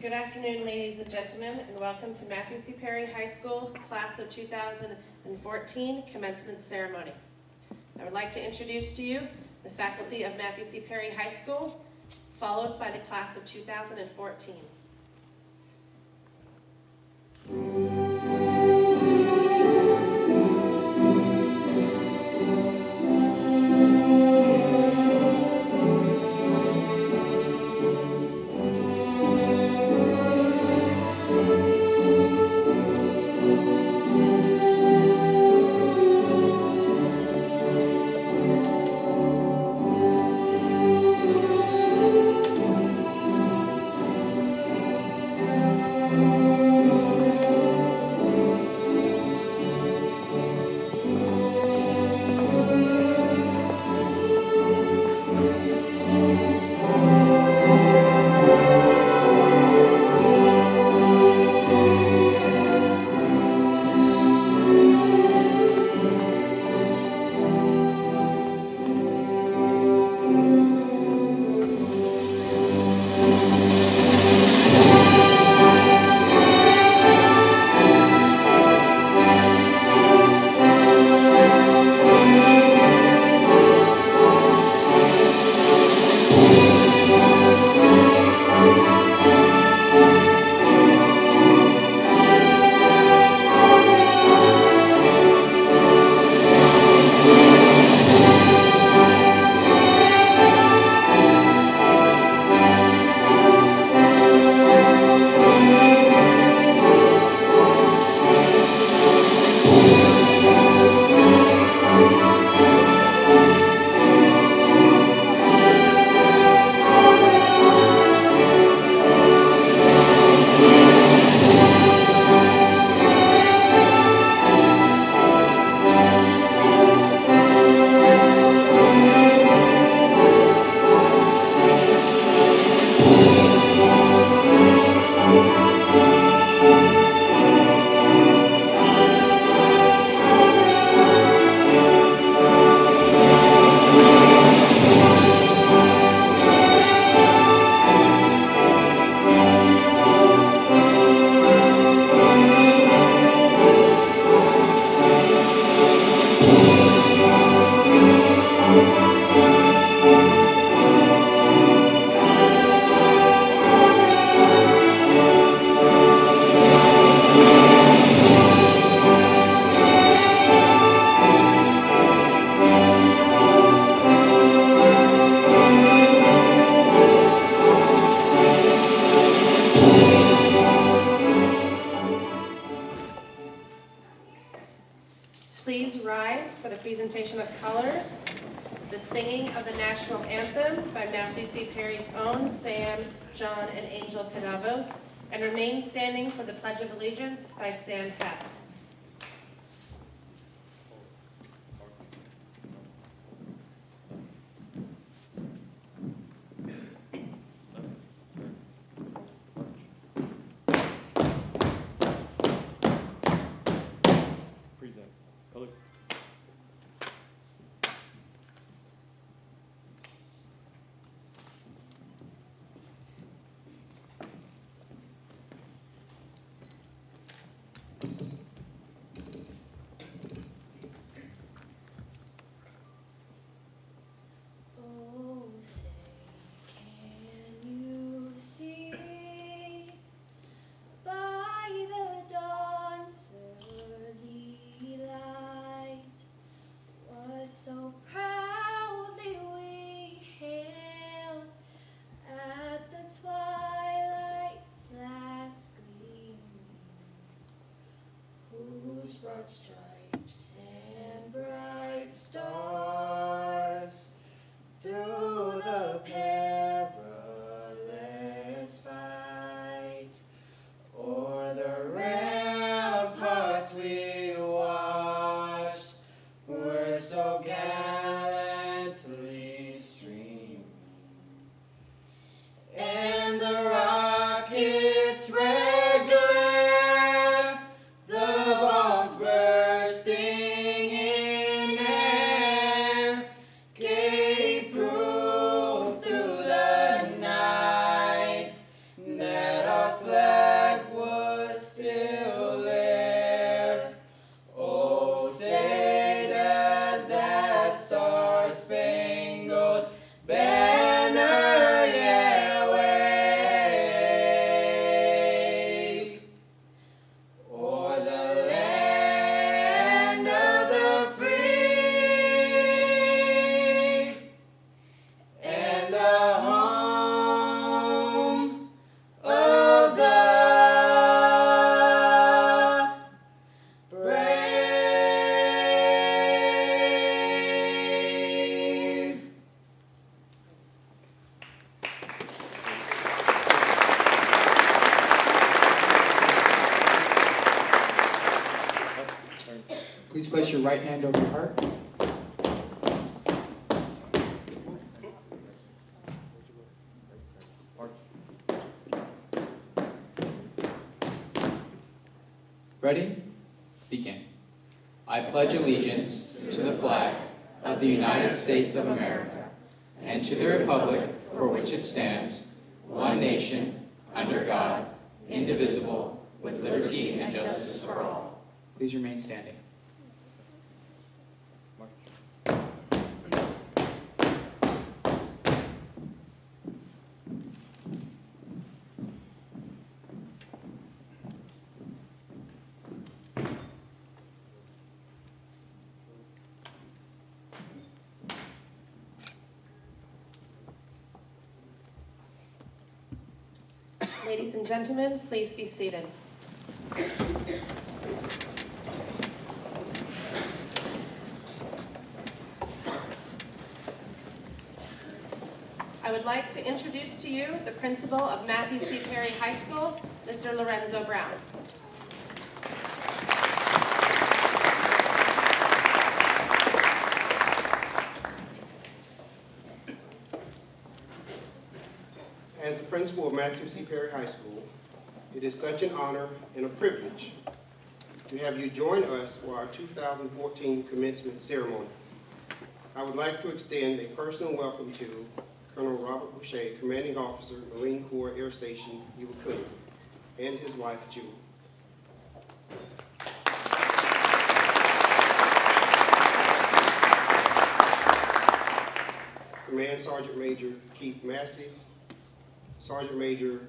Good afternoon, ladies and gentlemen, and welcome to Matthew C. Perry High School, Class of 2014 Commencement Ceremony. I would like to introduce to you the faculty of Matthew C. Perry High School, followed by the Class of 2014. Please rise for the presentation of colors, the singing of the national anthem by Matthew C. Perry's own Sam, John, and Angel Canavos, and remain standing for the Pledge of Allegiance by Sam Hess. Present. Colors. Oh, say, can you see by the dawn's early light what so proudly we hailed at the twilight's last gleaming, whose broad stripes and bright stars through the perilous fight, o'er the ramparts we watched, were so gallantly streaming, and the rocket's red glare, the balls burst place your right hand over your heart. Ready? Begin. I pledge allegiance to the flag of the United States of America and to the republic for which it stands, one nation, under God, indivisible, with liberty and justice for all. Please remain standing. Ladies and gentlemen, please be seated. I would like to introduce to you the principal of Matthew C. Perry High School, Mr. Lorenzo Brown. As the principal of Matthew C. Perry High School, it is such an honor and a privilege to have you join us for our 2014 commencement ceremony. I would like to extend a personal welcome to Colonel Robert Boucher, Commanding Officer, Marine Corps Air Station, Iwakuni, and his wife, Julie. Command Sergeant Major Keith Massey, Sergeant Major,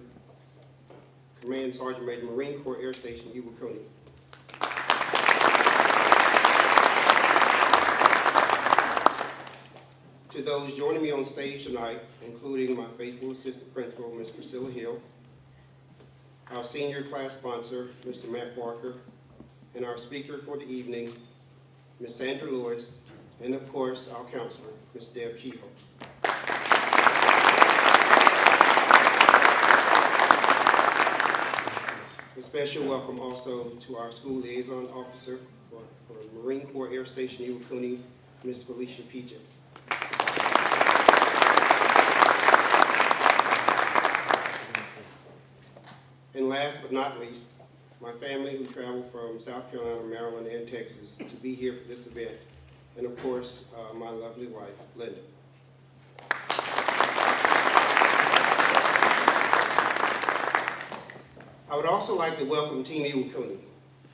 Command Sergeant Major, Marine Corps Air Station, Iwakuni. To those joining me on stage tonight, including my faithful assistant principal, Ms. Priscilla Hill, our senior class sponsor, Mr. Matt Barker, and our speaker for the evening, Ms. Sandra Lewis, and of course, our counselor, Ms. Deb Kehoe. A special welcome also to our school liaison officer for Marine Corps Air Station Iwakuni, Ms. Felicia Peja. And last but not least, my family who traveled from South Carolina, Maryland, and Texas to be here for this event. And of course, my lovely wife, Linda. I would also like to welcome Team Iwakuni.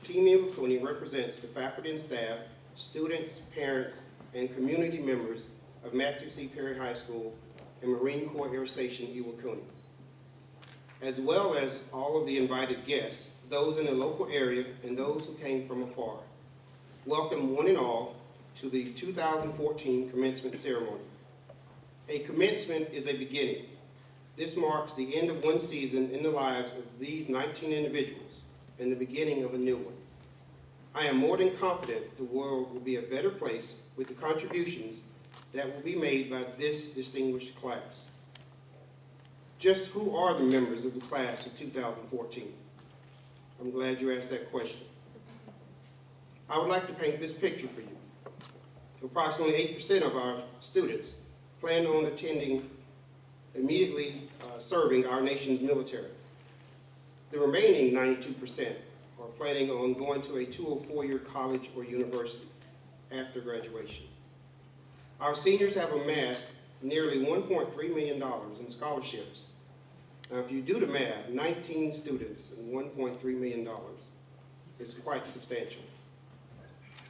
Team Iwakuni represents the faculty and staff, students, parents, and community members of Matthew C. Perry High School and Marine Corps Air Station Iwakuni, as well as all of the invited guests, those in the local area and those who came from afar. Welcome one and all to the 2014 commencement ceremony. A commencement is a beginning. This marks the end of one season in the lives of these 19 individuals and the beginning of a new one. I am more than confident the world will be a better place with the contributions that will be made by this distinguished class. Just who are the members of the class of 2014? I'm glad you asked that question. I would like to paint this picture for you. Approximately 8% of our students plan on attending immediately serving our nation's military. The remaining 92% are planning on going to a 204-year college or university after graduation. Our seniors have amassed nearly $1.3 million in scholarships. Now, if you do the math, 19 students and $1.3 million is quite substantial.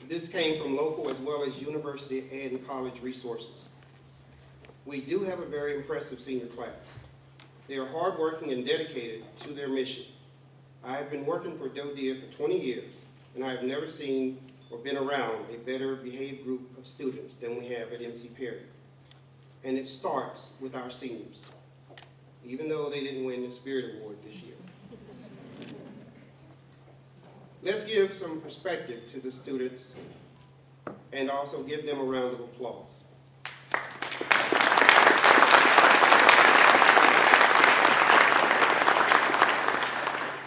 This came from local as well as university and college resources. We do have a very impressive senior class. They are hardworking and dedicated to their mission. I have been working for DODEA for 20 years, and I have never seen or been around a better behaved group of students than we have at MC Perry. And it starts with our seniors, even though they didn't win the Spirit Award this year. Let's give some perspective to the students and also give them a round of applause.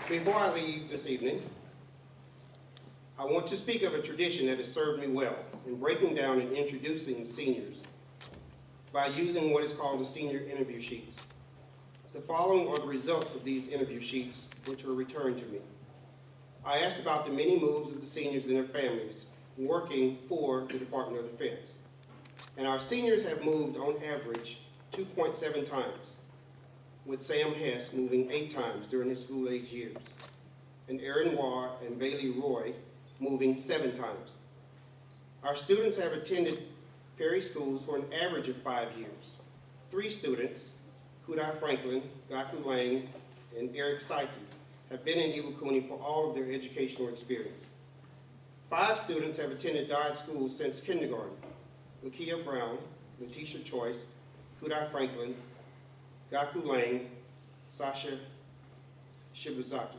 Before I leave this evening, I want to speak of a tradition that has served me well in breaking down and introducing seniors by using what is called the senior interview sheets. The following are the results of these interview sheets which were returned to me. I asked about the many moves of the seniors and their families working for the Department of Defense. And our seniors have moved on average 2.7 times, with Sam Hess moving 8 times during his school-age years, and Aaron Waugh and Bailey Roy moving 7 times. Our students have attended Perry schools for an average of 5 years. 3 students, Kudai Franklin, Gaku Lang, and Eric Psyche, have been in Iwakuni for all of their educational experience. 5 students have attended Dodge schools since kindergarten: Lakia Brown, Letitia Choice, Kudai Franklin, Gaku Lang, Sasha Shibazaki.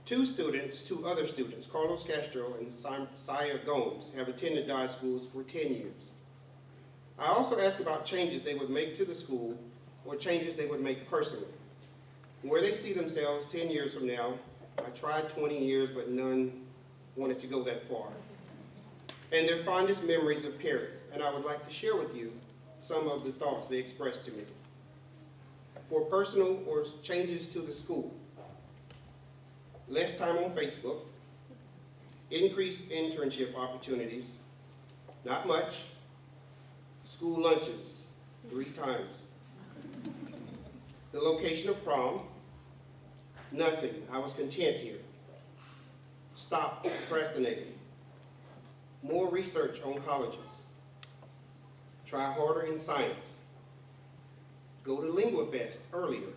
2 other students, Carlos Castro and Saya Gomes, have attended Dodge schools for 10 years. I also asked about changes they would make to the school or changes they would make personally. Where they see themselves 10 years from now. I tried 20 years, but none wanted to go that far. And their fondest memories of Perry, and I would like to share with you some of the thoughts they expressed to me. For personal or changes to the school: less time on Facebook, increased internship opportunities, not much, school lunches 3 times, the location of prom, nothing, I was content here, stop procrastinating, more research on colleges, try harder in science, go to LinguaFest earlier,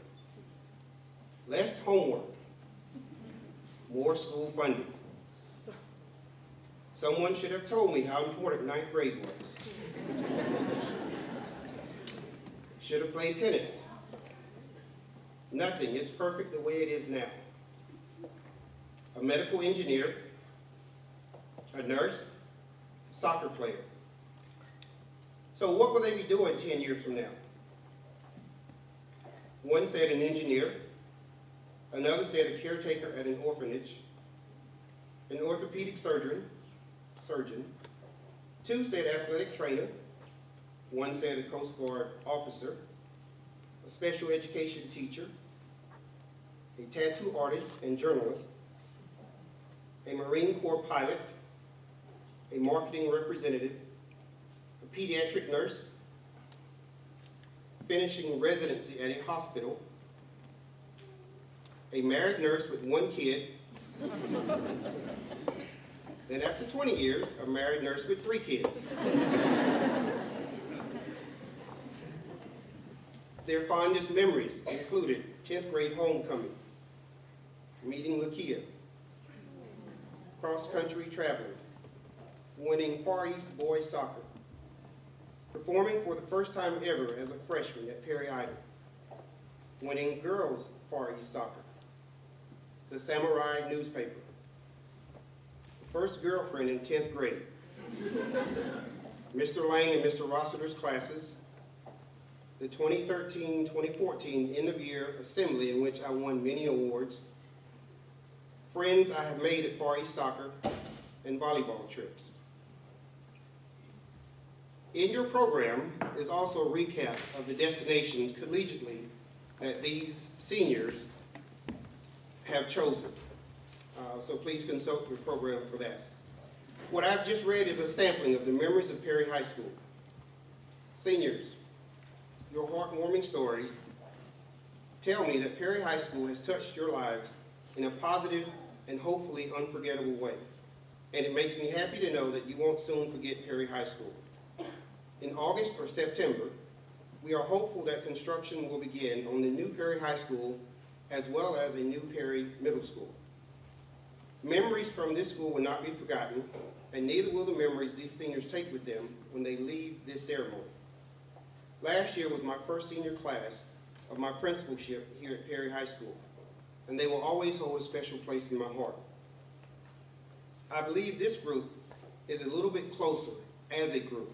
less homework, more school funding. Someone should have told me how important 9th grade was. Should have played tennis. Nothing, it's perfect the way it is now. A medical engineer, a nurse, soccer player. So what will they be doing 10 years from now? One said an engineer, another said a caretaker at an orphanage, an orthopedic surgeon, 2 said athletic trainer, 1 said a Coast Guard officer, a special education teacher, a tattoo artist and journalist, a Marine Corps pilot, a marketing representative, a pediatric nurse, finishing residency at a hospital, a married nurse with 1 kid, then after 20 years, a married nurse with 3 kids. Their fondest memories included 10th grade homecoming, meeting Lakia, cross-country traveling, winning Far East boys soccer, performing for the first time ever as a freshman at Perry Idle, winning girls Far East soccer, the Samurai newspaper, first girlfriend in 10th grade, Mr. Lang and Mr. Rossiter's classes, the 2013-2014 end of year assembly in which I won many awards, friends I have made at Far East soccer, and volleyball trips. In your program is also a recap of the destinations collegiately that these seniors have chosen. So please consult your program for that. What I've just read is a sampling of the memories of Perry High School. Seniors, your heartwarming stories tell me that Perry High School has touched your lives in a positive and hopefully unforgettable way. And it makes me happy to know that you won't soon forget Perry High School. In August or September, we are hopeful that construction will begin on the new Perry High School as well as a new Perry Middle School. Memories from this school will not be forgotten, and neither will the memories these seniors take with them when they leave this ceremony. Last year was my first senior class of my principalship here at Perry High School, and they will always hold a special place in my heart. I believe this group is a little bit closer as a group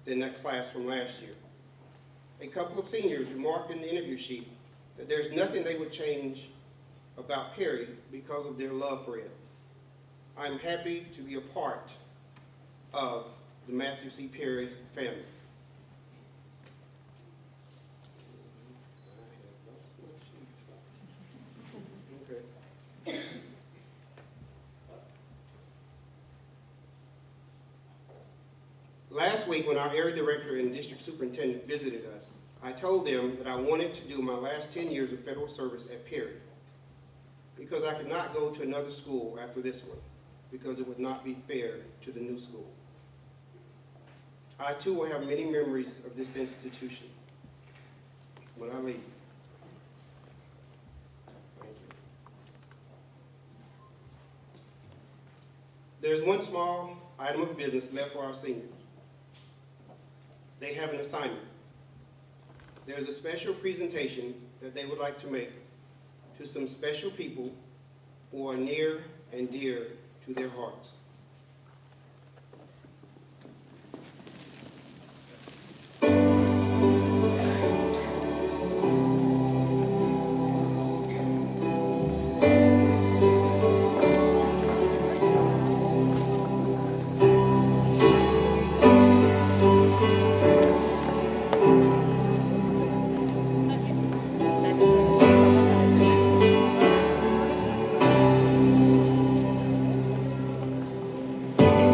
than that class from last year. A couple of seniors remarked in the interview sheet that there's nothing they would change about Perry because of their love for it. I'm happy to be a part of the Matthew C. Perry family. Okay. Last week, when our area director and district superintendent visited us, I told them that I wanted to do my last 10 years of federal service at Perry because I could not go to another school after this one because it would not be fair to the new school. I too will have many memories of this institution when I leave. Thank you. There's one small item of business left for our seniors. They have an assignment. There's a special presentation that they would like to make to some special people who are near and dear to their hearts.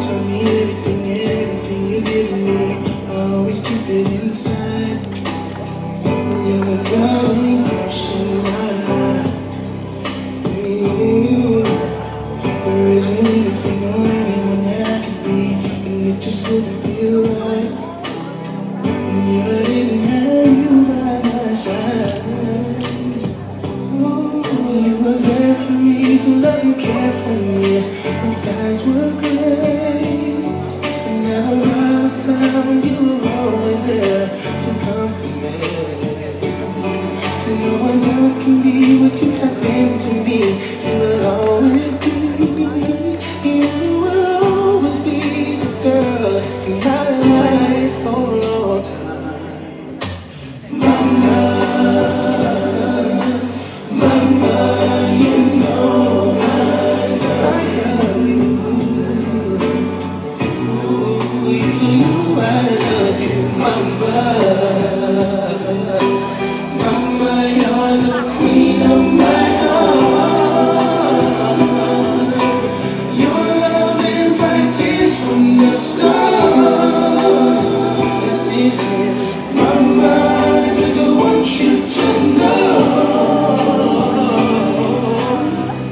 Tell me everything you give me, I always keep it inside. You're the driving force in my life. You, there isn't anything or anyone that I could be, and it just wouldn't feel right. If I didn't have you by my side. Oh, you were there for me, to love and care for me when skies were gray. Whenever I was down, you were always there to comfort me. No one else can be what you have been to me. You will always be, you will always be the girl in my life for all time. Mama, mama, you know I love you. Ooh, you know I love you, mama. Mama, you're the queen of my heart. Your love is like tears from the stars. Yes, mama, I just want you to know,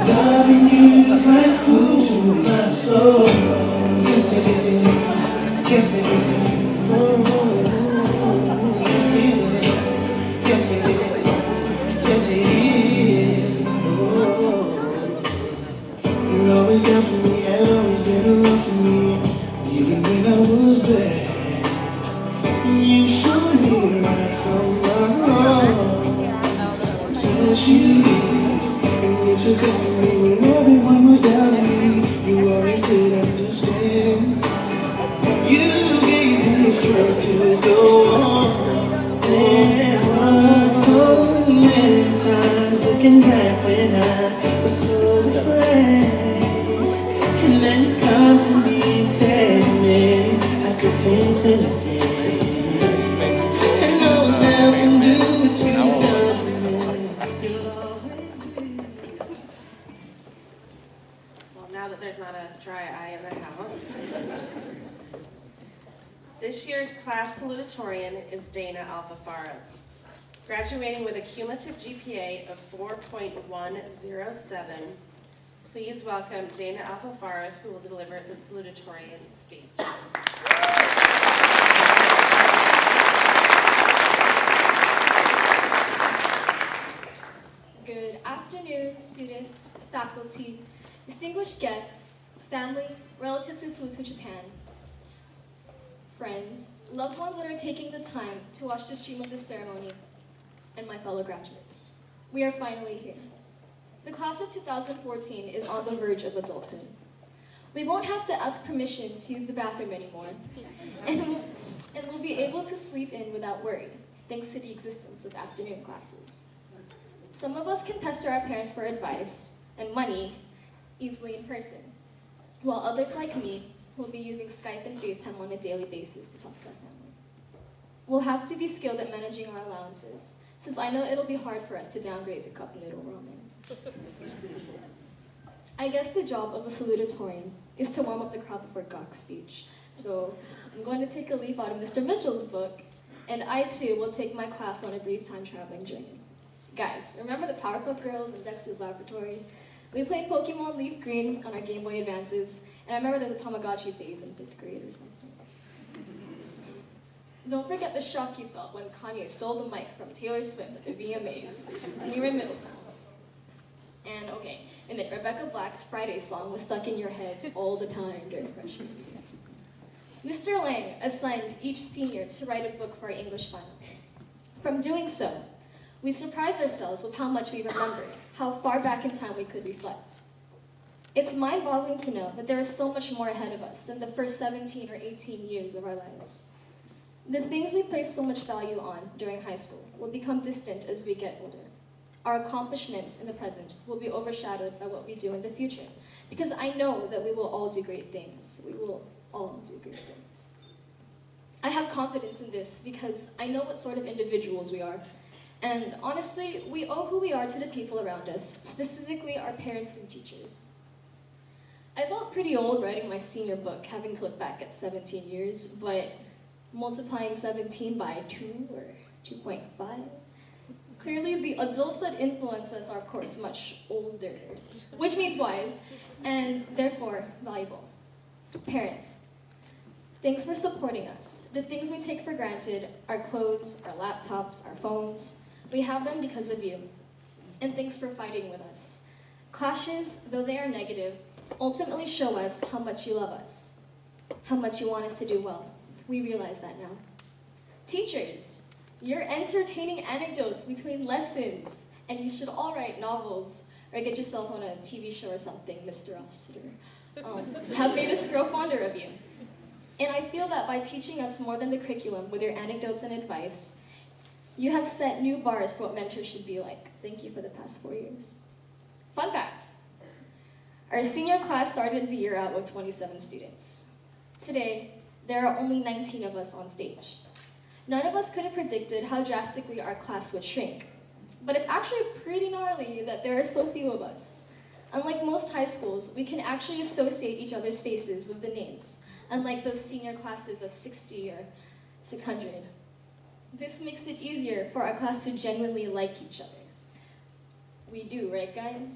loving you is like food to my soul. Yes, it is. Yes, it is. Oh, yes, it is. Yes, it is. Yes, it is. Oh, you're always down for me, have always been around for me, even when I was bad. You showed me right from my wrong. Yes, you did. And you took up for me when everyone was down on me. You always did understand. You gave me strength to go on. There were so many times looking back when I was so afraid. And then you come to me and say to me, I could face anything. And no one else can do what you've done for me. You'll always be. Well, now that there's not a dry eye in the house. This year's class salutatorian is Dana Alfafaro. Graduating with a cumulative GPA of 4.107, please welcome Dana Alfafaro, who will deliver the salutatorian speech. Good afternoon, students, faculty, distinguished guests, family, relatives who flew to Japan, friends, loved ones that are taking the time to watch the stream of this ceremony, and my fellow graduates. We are finally here. The class of 2014 is on the verge of adulthood. We won't have to ask permission to use the bathroom anymore, and we'll be able to sleep in without worry, thanks to the existence of afternoon classes. Some of us can pester our parents for advice and money easily in person. while others like me will be using Skype and FaceTime on a daily basis to talk to our family. We'll have to be skilled at managing our allowances, since I know it'll be hard for us to downgrade to cup noodle ramen. I guess the job of a salutatorian is to warm up the crowd before Gok's speech. So I'm going to take a leaf out of Mr. Mitchell's book, and I too will take my class on a brief time traveling journey. Guys, remember the Powerpuff Girls in Dexter's Laboratory? We played Pokemon Leaf Green on our Game Boy Advances, and I remember there was a Tamagotchi phase in 5th grade or something. Don't forget the shock you felt when Kanye stole the mic from Taylor Swift at the VMAs when you were in middle school. And okay, admit Rebecca Black's Friday song was stuck in your heads all the time during freshman year. Mr. Lang assigned each senior to write a book for our English final. From doing so, we surprised ourselves with how much we remembered, how far back in time we could reflect. It's mind-boggling to know that there is so much more ahead of us than the first 17 or 18 years of our lives. The things we place so much value on during high school will become distant as we get older. Our accomplishments in the present will be overshadowed by what we do in the future, because I know that we will all do great things. We will all do great things. I have confidence in this because I know what sort of individuals we are, and honestly, we owe who we are to the people around us, specifically our parents and teachers. I felt pretty old writing my senior book, having to look back at 17 years, but multiplying 17 by 2 or 2.5, clearly the adults that influence us are of course much older, which means wise, and therefore valuable. Parents, thanks for supporting us. The things we take for granted, our clothes, our laptops, our phones, we have them because of you. And thanks for fighting with us. Clashes, though they are negative, ultimately show us how much you love us, how much you want us to do well. We realize that now. Teachers, your entertaining anecdotes between lessons, and you should all write novels or get yourself on a TV show or something, Mr. Rossiter, have made us grow fonder of you. And I feel that by teaching us more than the curriculum with your anecdotes and advice, you have set new bars for what mentors should be like. Thank you for the past 4 years. Fun fact, our senior class started the year out with 27 students. Today, there are only 19 of us on stage. None of us could have predicted how drastically our class would shrink, but it's actually pretty gnarly that there are so few of us. Unlike most high schools, we can actually associate each other's faces with the names, unlike those senior classes of 60 or 600. This makes it easier for our class to genuinely like each other. We do, right guys?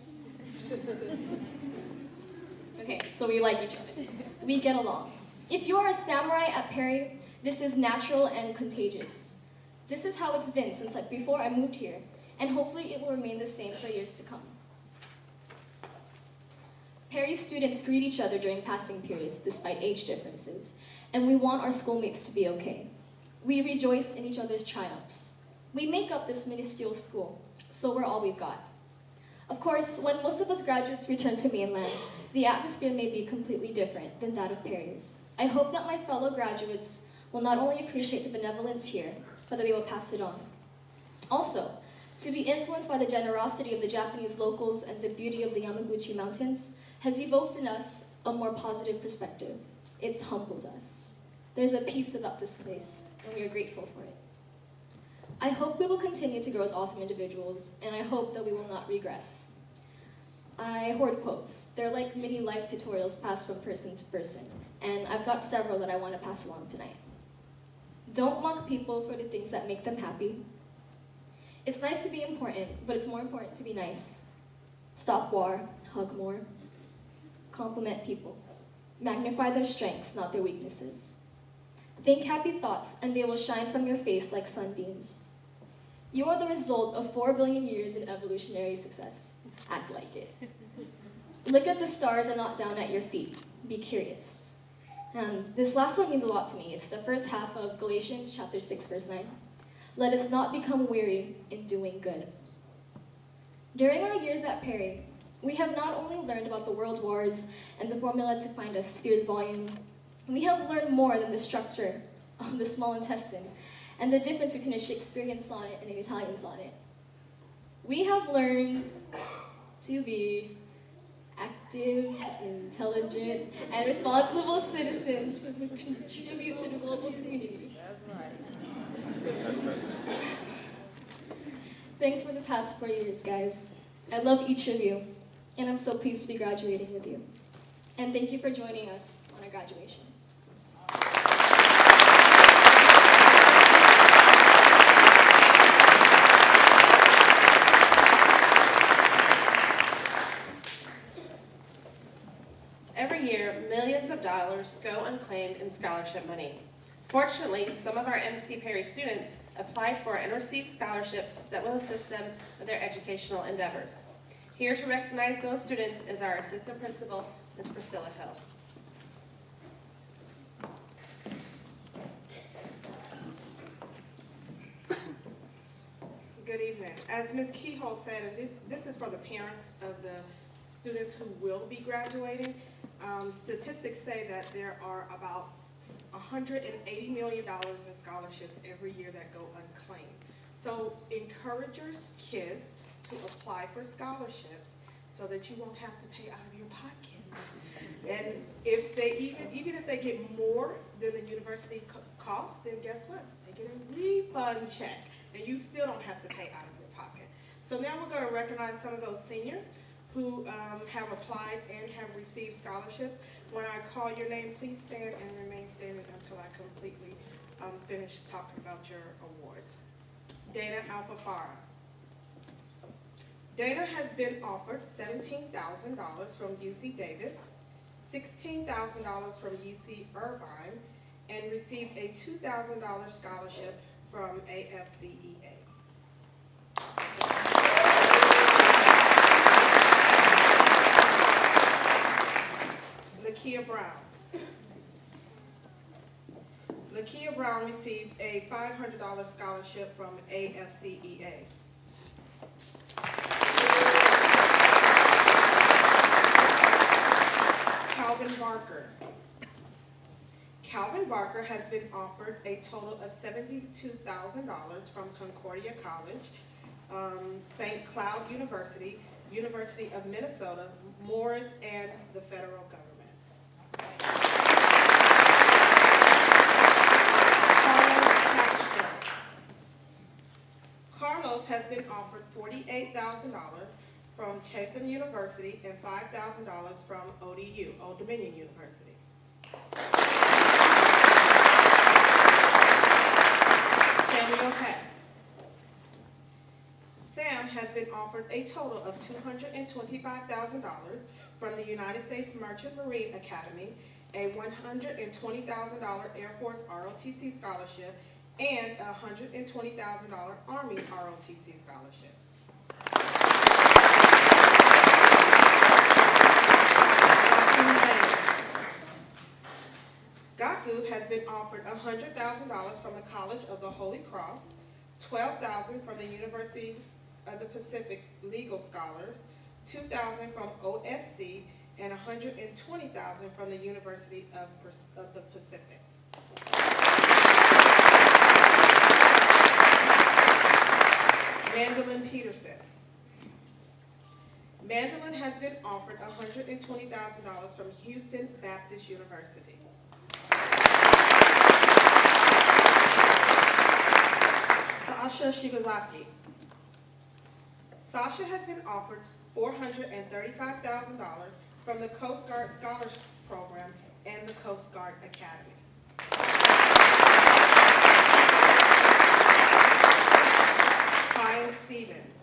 Okay, so we like each other. We get along. If you are a samurai at Perry, this is natural and contagious. This is how it's been since before I moved here, and hopefully it will remain the same for years to come. Perry students greet each other during passing periods despite age differences, and we want our schoolmates to be okay. We rejoice in each other's triumphs. We make up this minuscule school, so we're all we've got. Of course, when most of us graduates return to mainland, the atmosphere may be completely different than that of Perry's. I hope that my fellow graduates will not only appreciate the benevolence here, but that they will pass it on. Also, to be influenced by the generosity of the Japanese locals and the beauty of the Yamaguchi Mountains has evoked in us a more positive perspective. It's humbled us. There's a peace about this place, and we are grateful for it. I hope we will continue to grow as awesome individuals, and I hope that we will not regress. I hoard quotes. They're like mini life tutorials passed from person to person, and I've got several that I want to pass along tonight. Don't mock people for the things that make them happy. It's nice to be important, but it's more important to be nice. Stop war, hug more. Compliment people. Magnify their strengths, not their weaknesses. Think happy thoughts, and they will shine from your face like sunbeams. You are the result of 4 billion years in evolutionary success. Act like it. Look at the stars and not down at your feet. Be curious. And this last one means a lot to me. It's the first half of Galatians chapter 6, verse 9. Let us not become weary in doing good. During our years at Perry, we have not only learned about the world wars and the formula to find a sphere's volume, we have learned more than the structure of the small intestine and the difference between a Shakespearean sonnet and an Italian sonnet. We have learned to be active, intelligent, and responsible citizens who contribute to the global community. Thanks for the past 4 years, guys. I love each of you, and I'm so pleased to be graduating with you. And thank you for joining us on our graduation. Every year, millions of dollars go unclaimed in scholarship money. Fortunately, some of our MC Perry students applied for and received scholarships that will assist them with their educational endeavors. Here to recognize those students is our assistant principal, Ms. Priscilla Hill. Good evening. As Ms. Keyhole said, and this is for the parents of the students who will be graduating. Statistics say that there are about $180 million in scholarships every year that go unclaimed. So encourage your kids to apply for scholarships so that you won't have to pay out of your pocket. And if they even if they get more than the university costs, then guess what? They get a refund check, and you still don't have to pay out of your pocket. So now we're going to recognize some of those seniors who have applied and have received scholarships. When I call your name, please stand and remain standing until I completely finish talking about your awards. Dana Alfafara. Dana has been offered $17,000 from UC Davis, $16,000 from UC Irvine, and received a $2,000 scholarship from AFCEA. Lakia Brown. Lakia Brown received a $500 scholarship from AFCEA. Calvin Barker. Calvin Barker has been offered a total of $72,000 from Concordia College, St. Cloud University, University of Minnesota, Morris, and the federal government. Carlos has been offered $48,000 from Chatham University and $5,000 from ODU, Old Dominion University. Samuel Hess. Sam has been offered a total of $225,000 from the United States Merchant Marine Academy, a $120,000 Air Force ROTC scholarship, and a $120,000 Army ROTC scholarship. Gaku has been offered $100,000 from the College of the Holy Cross, $12,000 from the University of the Pacific Legal Scholars, $2,000 from OSC, and $120,000 from the University of the Pacific. Mandolin Peterson. Mandolin has been offered $120,000 from Houston Baptist University. Sasha Shibazaki. Sasha has been offered $435,000 from the Coast Guard Scholars Program and the Coast Guard Academy. Kyle Stevens.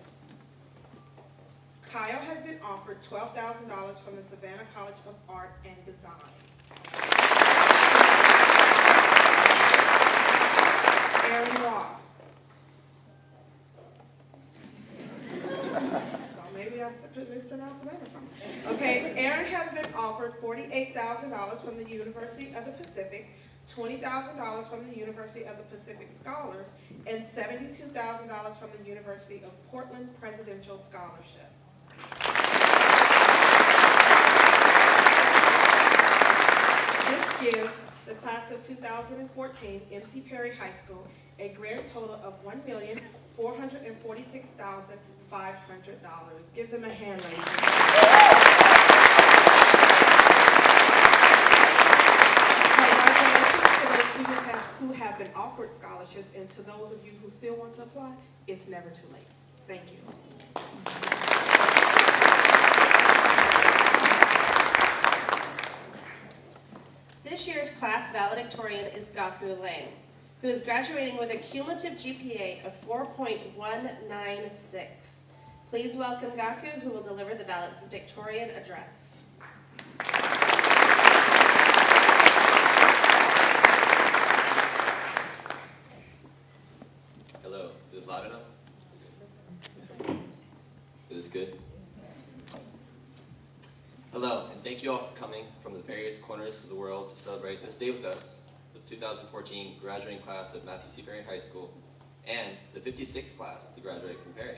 Kyle has been offered $12,000 from the Savannah College of Art and Design. Aaron Roth. Maybe I mispronounced the name or something. Okay, Aaron has been offered $48,000 from the University of the Pacific, $20,000 from the University of the Pacific Scholars, and $72,000 from the University of Portland Presidential Scholarship. This gives the class of 2014 MC Perry High School a grand total of $446,500. Give them a hand, ladies. Congratulations to those students who have been offered scholarships, and to those of you who still want to apply, it's never too late. Thank you. This year's class valedictorian is Gaku Lang, who is graduating with a cumulative GPA of 4.196. Please welcome Gaku, who will deliver the valedictorian address. Hello, is this loud enough? Is this good? Hello, and thank you all for coming from the various corners of the world to celebrate this day with us, the 2014 graduating class of Matthew C. Perry High School, and the 56th class to graduate from Perry.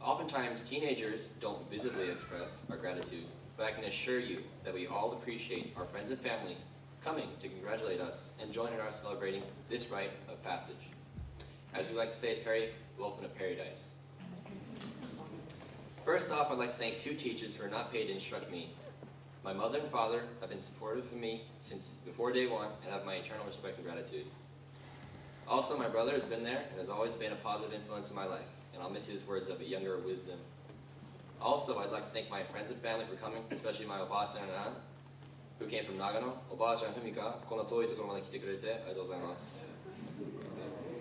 Oftentimes, teenagers don't visibly express our gratitude, but I can assure you that we all appreciate our friends and family coming to congratulate us and joining us celebrating this rite of passage. As we like to say at Perry, welcome to Paradise. First off, I'd like to thank two teachers who are not paid to instruct me. My mother and father have been supportive of me since before day one and have my eternal respect and gratitude. Also, my brother has been there and has always been a positive influence in my life, and I'll miss his words of a younger wisdom. Also, I'd like to thank my friends and family for coming, especially my Oba-chan and Aunt, who came from Nagano. Oba-chan Fumika, この遠いところまで来てくれてありがとうございます。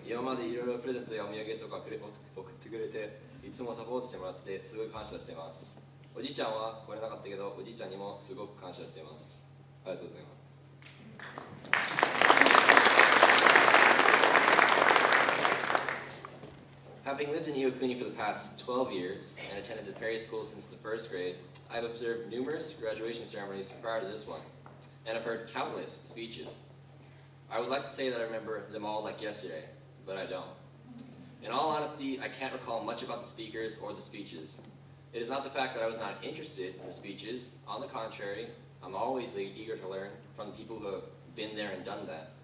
今までいろいろプレゼントやお土産とか送ってくれて、いつもサポートしてもらってすごい感謝しています。おじいちゃんは来れなかったけど、おじいちゃんにもすごく感謝しています。ありがとうございます。Having lived in Iwakuni for the past 12 years and attended the Perry School since the first grade, I've observed numerous graduation ceremonies prior to this one, and I've heard countless speeches. I would like to say that I remember them all like yesterday, but I don't. In all honesty, I can't recall much about the speakers or the speeches. It is not the fact that I was not interested in the speeches. On the contrary, I'm always eager to learn from the people who have been there and done that.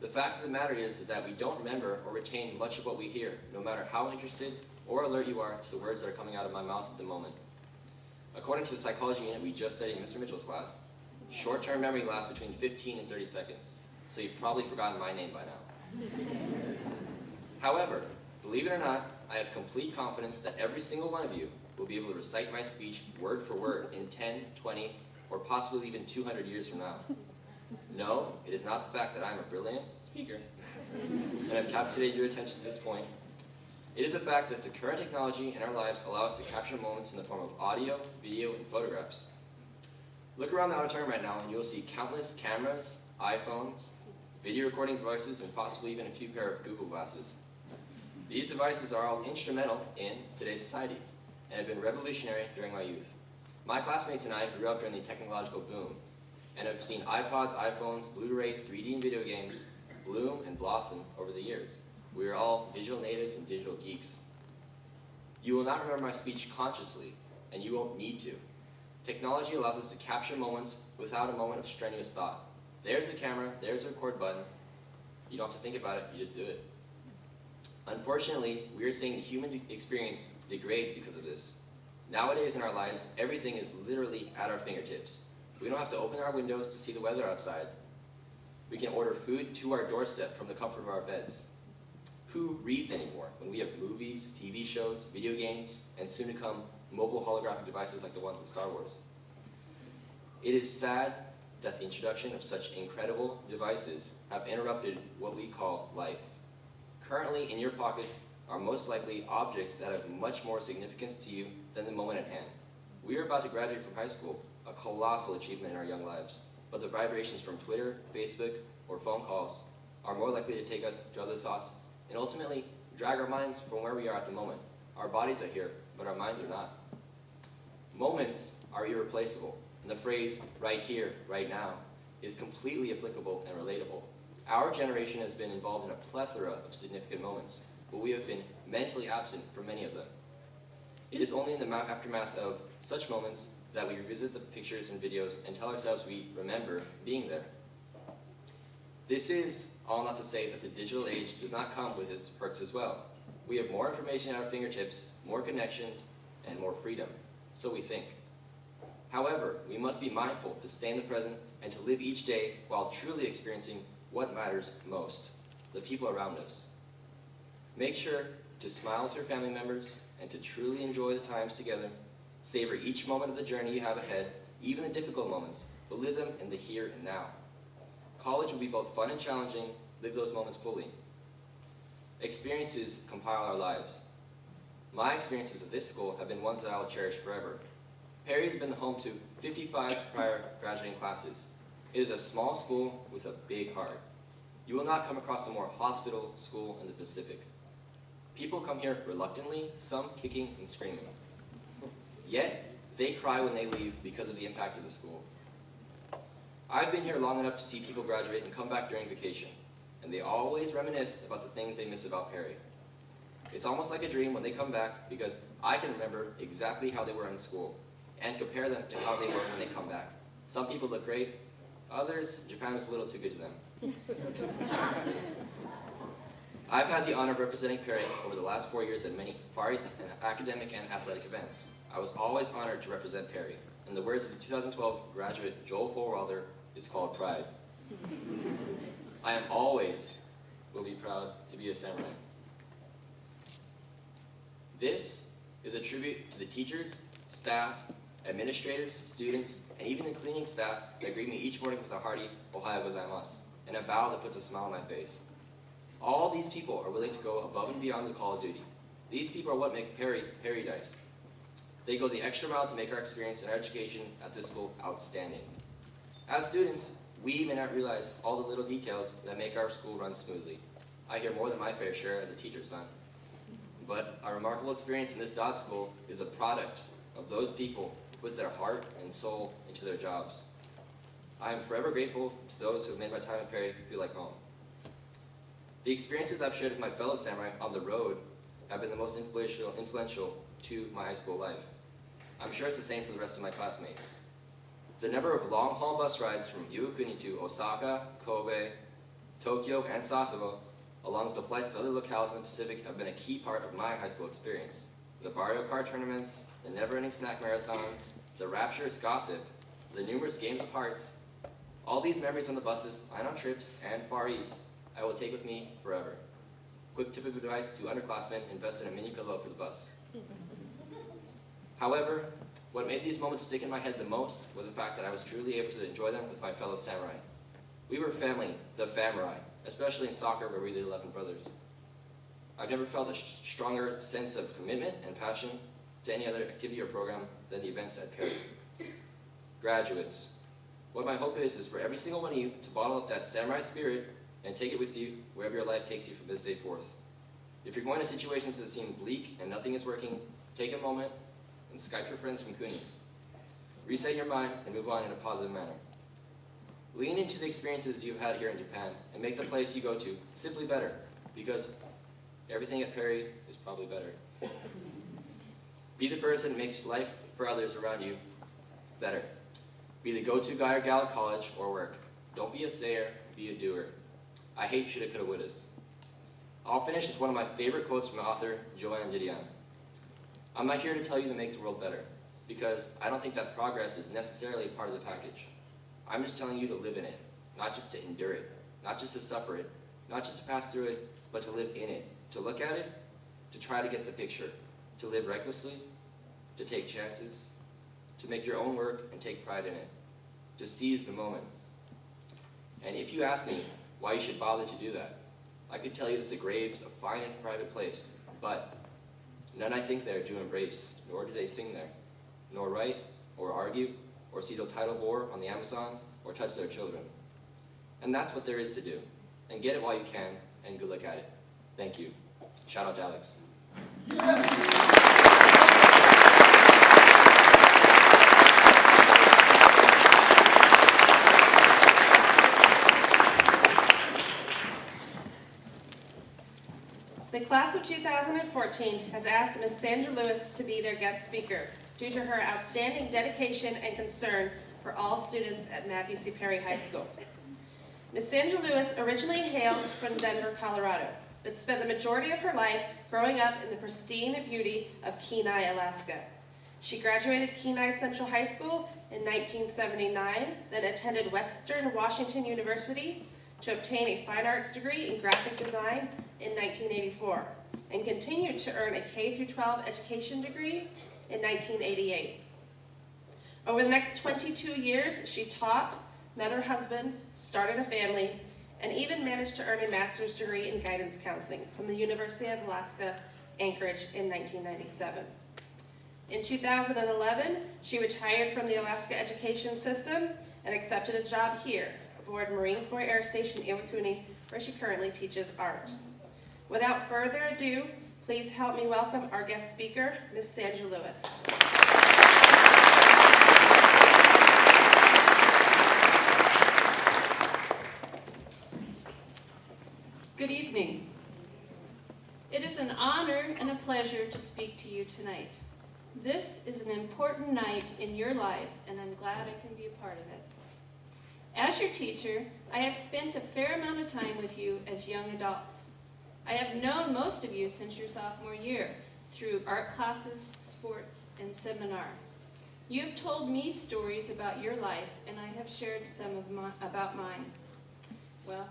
The fact of the matter is that we don't remember or retain much of what we hear, no matter how interested or alert you are to the words that are coming out of my mouth at the moment. According to the psychology unit we just studied in Mr. Mitchell's class, short-term memory lasts between 15 and 30 seconds, so you've probably forgotten my name by now. However, believe it or not, I have complete confidence that every single one of you will be able to recite my speech word for word in 10, 20, or possibly even 200 years from now. No, it is not the fact that I'm a brilliant speaker and I've captivated your attention to this point. It is the fact that the current technology in our lives allow us to capture moments in the form of audio, video, and photographs. Look around the auditorium right now and you'll see countless cameras, iPhones, video recording devices, and possibly even a few pair of Google glasses. These devices are all instrumental in today's society and have been revolutionary during my youth. My classmates and I grew up during the technological boom and have seen iPods, iPhones, Blu-ray, 3D and video games bloom and blossom over the years. We are all digital natives and digital geeks. You will not remember my speech consciously, and you won't need to. Technology allows us to capture moments without a moment of strenuous thought. There's the camera, there's the record button. You don't have to think about it, you just do it. Unfortunately, we are seeing the human experience degrade because of this. Nowadays in our lives, everything is literally at our fingertips. We don't have to open our windows to see the weather outside. We can order food to our doorstep from the comfort of our beds. Who reads anymore when we have movies, TV shows, video games, and soon to come mobile holographic devices like the ones in Star Wars? It is sad that the introduction of such incredible devices have interrupted what we call life. Currently in your pockets are most likely objects that have much more significance to you than the moment at hand. We are about to graduate from high school, a colossal achievement in our young lives, but the vibrations from Twitter, Facebook, or phone calls are more likely to take us to other thoughts and ultimately drag our minds from where we are at the moment. Our bodies are here, but our minds are not. Moments are irreplaceable, and the phrase, right here, right now, is completely applicable and relatable. Our generation has been involved in a plethora of significant moments, but we have been mentally absent from many of them. It is only in the aftermath of such moments that we revisit the pictures and videos and tell ourselves we remember being there. This is all not to say that the digital age does not come with its perks as well. We have more information at our fingertips, more connections, and more freedom. So we think. However, we must be mindful to stay in the present and to live each day while truly experiencing what matters most, the people around us. Make sure to smile with your family members and to truly enjoy the times together. Savor each moment of the journey you have ahead, even the difficult moments, but live them in the here and now. College will be both fun and challenging. Live those moments fully. Experiences compile our lives. My experiences of this school have been ones that I will cherish forever. Perry has been the home to 55 prior graduating classes. It is a small school with a big heart. You will not come across a more hospitable school in the Pacific. People come here reluctantly, some kicking and screaming. Yet, they cry when they leave because of the impact of the school. I've been here long enough to see people graduate and come back during vacation, and they always reminisce about the things they miss about Perry. It's almost like a dream when they come back because I can remember exactly how they were in school and compare them to how they were when they come back. Some people look great, others, Japan was a little too good to them. I've had the honor of representing Perry over the last 4 years at many Far East academic and athletic events. I was always honored to represent Perry. In the words of the 2012 graduate Joel Fowler, it's called pride. I am always will be proud to be a samurai. This is a tribute to the teachers, staff, administrators, students, and even the cleaning staff that greet me each morning with a hearty "Ohayou gozaimasu," and a bow that puts a smile on my face. All these people are willing to go above and beyond the call of duty. These people are what make Perry Paradise. They go the extra mile to make our experience and our education at this school outstanding. As students, we may not realize all the little details that make our school run smoothly. I hear more than my fair share as a teacher's son. But our remarkable experience in this DOT school is a product of those people who put their heart and soul into their jobs. I am forever grateful to those who have made my time at Perry feel like home. The experiences I've shared with my fellow samurai on the road have been the most influential to my high school life. I'm sure it's the same for the rest of my classmates. The number of long-haul bus rides from Iwakuni to Osaka, Kobe, Tokyo, and Sasebo, along with the flights to other locales in the Pacific, have been a key part of my high school experience. The Mario Kart tournaments, the never-ending snack marathons, the rapturous gossip, the numerous games of hearts, all these memories on the buses, line-on trips, and Far East, I will take with me forever. Quick tip of advice to underclassmen: invest in a mini pillow for the bus. However, what made these moments stick in my head the most was the fact that I was truly able to enjoy them with my fellow samurai. We were family, the Famurai, especially in soccer where we were the 11 brothers. I've never felt a stronger sense of commitment and passion to any other activity or program than the events at Perry. Graduates, what my hope is for every single one of you to bottle up that samurai spirit and take it with you wherever your life takes you from this day forth. If you're going to situations that seem bleak and nothing is working, take a moment and Skype your friends from Kuni. Reset your mind and move on in a positive manner. Lean into the experiences you've had here in Japan and make the place you go to simply better, because everything at Perry is probably better. Be the person that makes life for others around you better. Be the go-to guy or gal at college or work. Don't be a sayer, be a doer. I hate shoulda, coulda, wouldas. I'll finish with one of my favorite quotes from author Joanne Didion. I'm not here to tell you to make the world better, because I don't think that progress is necessarily a part of the package. I'm just telling you to live in it, not just to endure it, not just to suffer it, not just to pass through it, but to live in it, to look at it, to try to get the picture, to live recklessly, to take chances, to make your own work and take pride in it, to seize the moment. And if you ask me why you should bother to do that, I could tell you that the graves a fine and private place, but none I think there do embrace, nor do they sing there, nor write, or argue, or see the tidal bore on the Amazon, or touch their children. And that's what there is to do. And get it while you can, and good luck at it. Thank you. Shout out to Alex. The class of 2014 has asked Ms. Sandra Lewis to be their guest speaker due to her outstanding dedication and concern for all students at Matthew C. Perry High School. Ms. Sandra Lewis originally hails from Denver, Colorado. but spent the majority of her life growing up in the pristine beauty of Kenai, Alaska. She graduated Kenai Central High School in 1979, then attended Western Washington University to obtain a fine arts degree in graphic design in 1984, and continued to earn a K-12 education degree in 1988. Over the next 22 years, she taught, met her husband, started a family, and even managed to earn a master's degree in guidance counseling from the University of Alaska, Anchorage in 1997. In 2011, she retired from the Alaska education system and accepted a job here aboard Marine Corps Air Station Iwakuni, where she currently teaches art. Without further ado, please help me welcome our guest speaker, Ms. Sandra Lewis. Good evening. It is an honor and a pleasure to speak to you tonight. This is an important night in your lives, and I'm glad I can be a part of it. As your teacher, I have spent a fair amount of time with you as young adults. I have known most of you since your sophomore year through art classes, sports, and seminar. You've told me stories about your life, and I have shared some about mine. Well,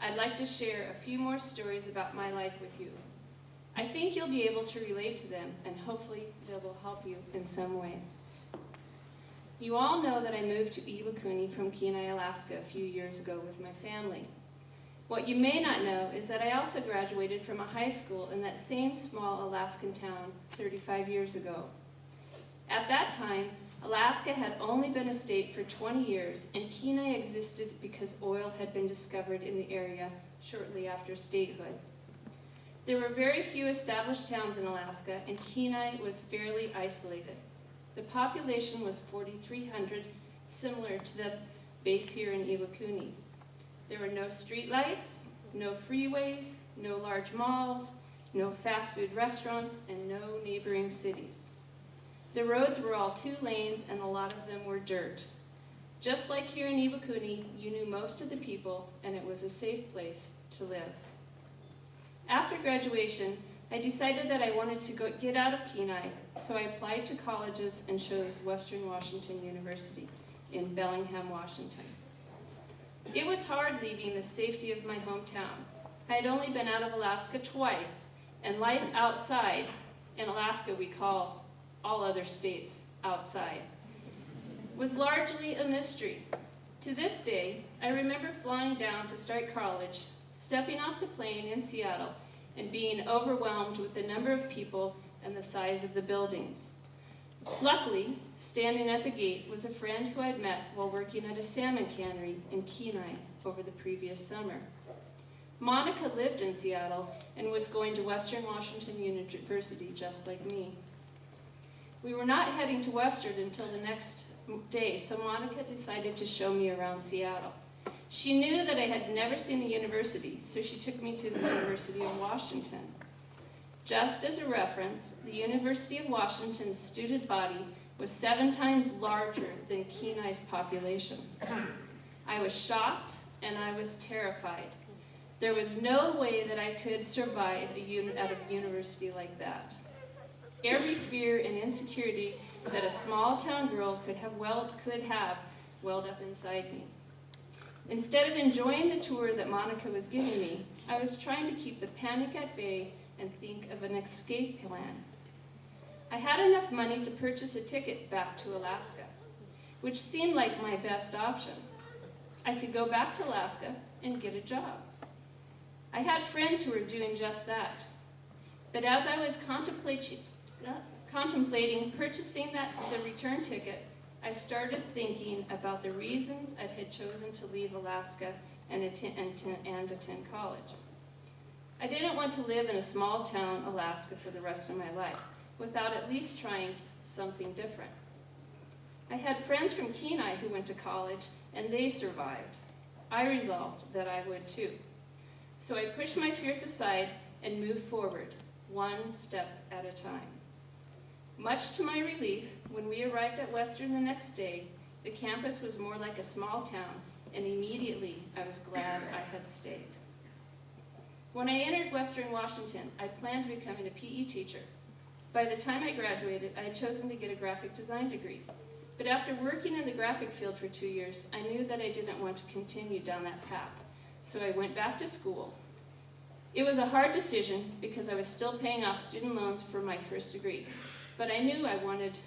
I'd like to share a few more stories about my life with you. I think you'll be able to relate to them, and hopefully they will help you in some way. You all know that I moved to Iwakuni from Kenai, Alaska a few years ago with my family. What you may not know is that I also graduated from a high school in that same small Alaskan town 35 years ago. At that time, Alaska had only been a state for 20 years, and Kenai existed because oil had been discovered in the area shortly after statehood. There were very few established towns in Alaska, and Kenai was fairly isolated. The population was 4,300, similar to the base here in Iwakuni. There were no streetlights, no freeways, no large malls, no fast food restaurants, and no neighboring cities. The roads were all 2 lanes, and a lot of them were dirt. Just like here in Iwakuni, you knew most of the people, and it was a safe place to live. After graduation, I decided that I wanted to get out of Kenai, so I applied to colleges and chose Western Washington University in Bellingham, Washington. It was hard leaving the safety of my hometown. I had only been out of Alaska twice, and life outside, in Alaska we call all other states outside, was largely a mystery. To this day, I remember flying down to start college, stepping off the plane in Seattle, and being overwhelmed with the number of people and the size of the buildings. Luckily, standing at the gate was a friend who I'd met while working at a salmon cannery in Kenai over the previous summer. Monica lived in Seattle and was going to Western Washington University just like me. We were not heading to Western until the next day, so Monica decided to show me around Seattle. She knew that I had never seen the university, so she took me to the University of Washington. Just as a reference, the University of Washington's student body was 7 times larger than Kenai's population. I was shocked and I was terrified. There was no way that I could survive at a university like that. Every fear and insecurity that a small town girl could have welled up inside me. Instead of enjoying the tour that Monica was giving me, I was trying to keep the panic at bay and think of an escape plan. I had enough money to purchase a ticket back to Alaska, which seemed like my best option. I could go back to Alaska and get a job. I had friends who were doing just that. But as I was contemplating purchasing the return ticket, I started thinking about the reasons I had chosen to leave Alaska and attend college. I didn't want to live in a small town, Alaska, for the rest of my life, without at least trying something different. I had friends from Kenai who went to college, and they survived. I resolved that I would too. So I pushed my fears aside and moved forward, one step at a time. Much to my relief, when we arrived at Western the next day, the campus was more like a small town, and immediately I was glad I had stayed. When I entered Western Washington, I planned on becoming a PE teacher. By the time I graduated, I had chosen to get a graphic design degree. But after working in the graphic field for 2 years, I knew that I didn't want to continue down that path. So I went back to school. It was a hard decision because I was still paying off student loans for my first degree. But I knew I wanted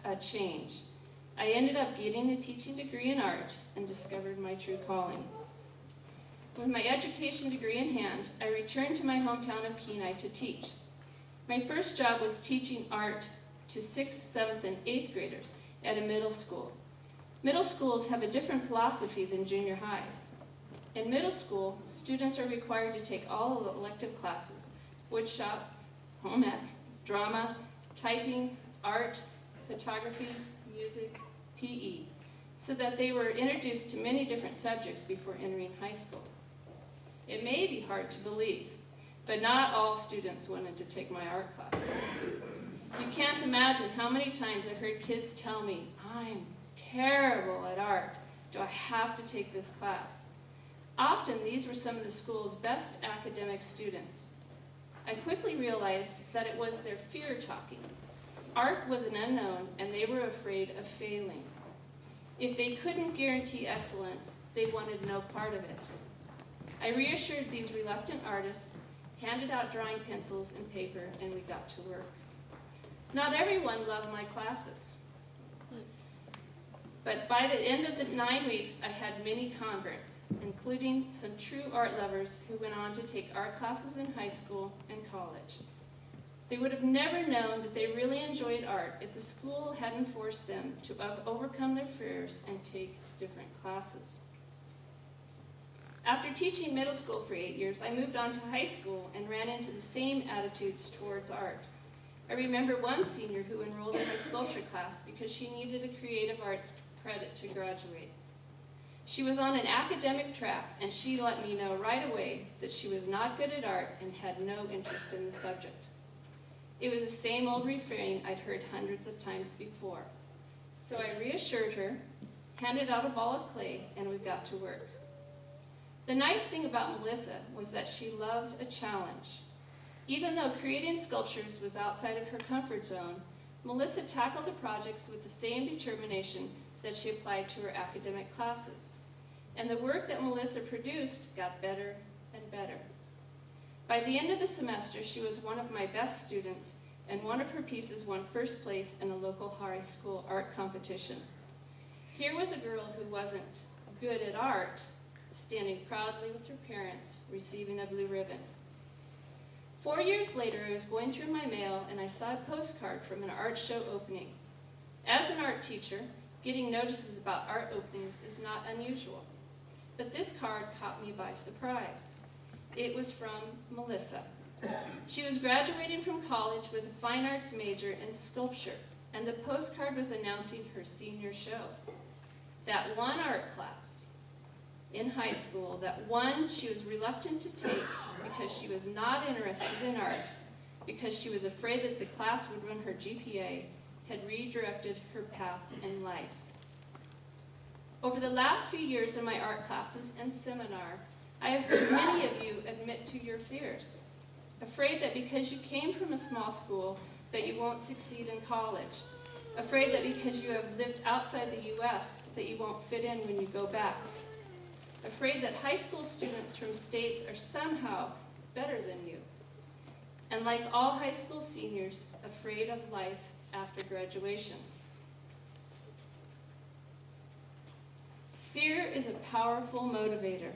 a change. I ended up getting a teaching degree in art and discovered my true calling. With my education degree in hand, I returned to my hometown of Kenai to teach. My first job was teaching art to 6th, 7th, and 8th graders at a middle school. Middle schools have a different philosophy than junior highs. In middle school, students are required to take all the elective classes: woodshop, home ec, drama, typing, art, photography, music, PE, so that they were introduced to many different subjects before entering high school. It may be hard to believe, but not all students wanted to take my art classes. You can't imagine how many times I've heard kids tell me, "I'm terrible at art. Do I have to take this class?" Often, these were some of the school's best academic students. I quickly realized that it was their fear talking. Art was an unknown, and they were afraid of failing. If they couldn't guarantee excellence, they wanted no part of it. I reassured these reluctant artists, handed out drawing pencils and paper, and we got to work. Not everyone loved my classes. But by the end of the 9 weeks, I had many converts, including some true art lovers who went on to take art classes in high school and college. They would have never known that they really enjoyed art if the school hadn't forced them to overcome their fears and take different classes. After teaching middle school for 8 years, I moved on to high school and ran into the same attitudes towards art. I remember one senior who enrolled in my sculpture class because she needed a creative arts credit to graduate. She was on an academic track, and she let me know right away that she was not good at art and had no interest in the subject. It was the same old refrain I'd heard hundreds of times before. So I reassured her, handed out a ball of clay, and we got to work. The nice thing about Melissa was that she loved a challenge. Even though creating sculptures was outside of her comfort zone, Melissa tackled the projects with the same determination that she applied to her academic classes. And the work that Melissa produced got better and better. By the end of the semester, she was one of my best students, and one of her pieces won first place in a local high school art competition. Here was a girl who wasn't good at art, standing proudly with her parents, receiving a blue ribbon. 4 years later, I was going through my mail and I saw a postcard from an art show opening. As an art teacher, getting notices about art openings is not unusual, but this card caught me by surprise. It was from Melissa. She was graduating from college with a fine arts major in sculpture, and the postcard was announcing her senior show. That one art class in high school, that one she was reluctant to take because she was not interested in art, because she was afraid that the class would ruin her GPA, had redirected her path in life. Over the last few years in my art classes and seminar, I have heard many of you admit to your fears, afraid that because you came from a small school that you won't succeed in college, afraid that because you have lived outside the U.S. that you won't fit in when you go back, afraid that high school students from states are somehow better than you, and like all high school seniors, afraid of life after graduation. Fear is a powerful motivator.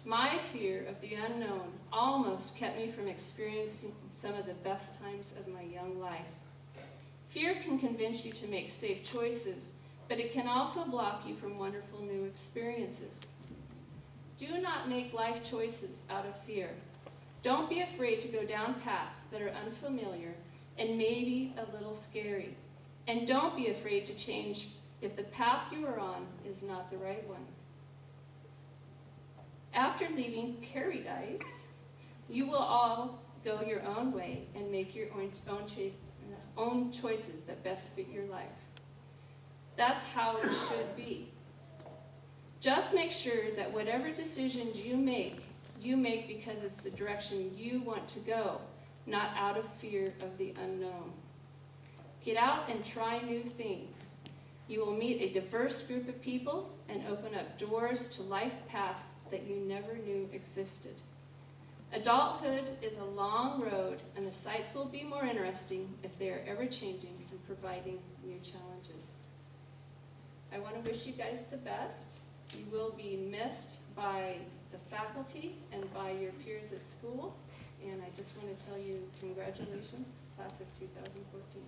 My fear of the unknown almost kept me from experiencing some of the best times of my young life. Fear can convince you to make safe choices, but it can also block you from wonderful new experiences. Do not make life choices out of fear. Don't be afraid to go down paths that are unfamiliar and maybe a little scary. And don't be afraid to change if the path you are on is not the right one. After leaving paradise, you will all go your own way and make your own choices that best fit your life. That's how it should be. Just make sure that whatever decisions you make, you make because it's the direction you want to go, not out of fear of the unknown. Get out and try new things. You will meet a diverse group of people and open up doors to life paths that you never knew existed. Adulthood is a long road, and the sights will be more interesting if they are ever changing and providing new challenges. I want to wish you guys the best. You will be missed by the faculty and by your peers at school, and I just want to tell you congratulations, class of 2014.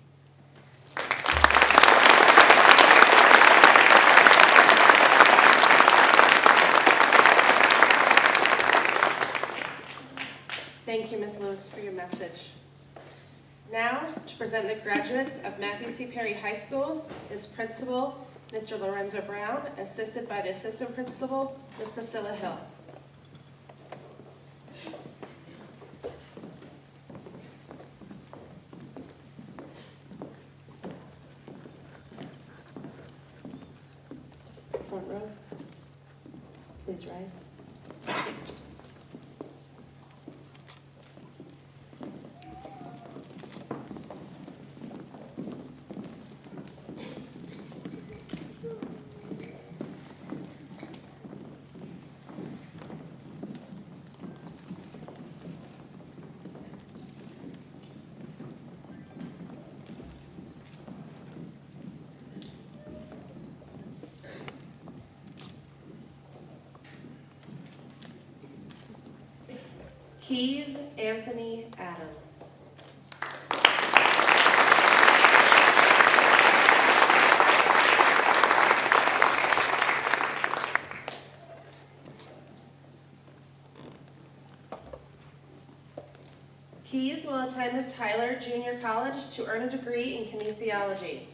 Thank you, Ms. Lewis, for your message. Now, to present the graduates of Matthew C. Perry High School is Principal Mr. Lorenzo Brown, assisted by the Assistant Principal, Ms. Priscilla Hill. Front row, please rise. Keys Anthony Adams. Keys will attend Tyler Junior College to earn a degree in kinesiology.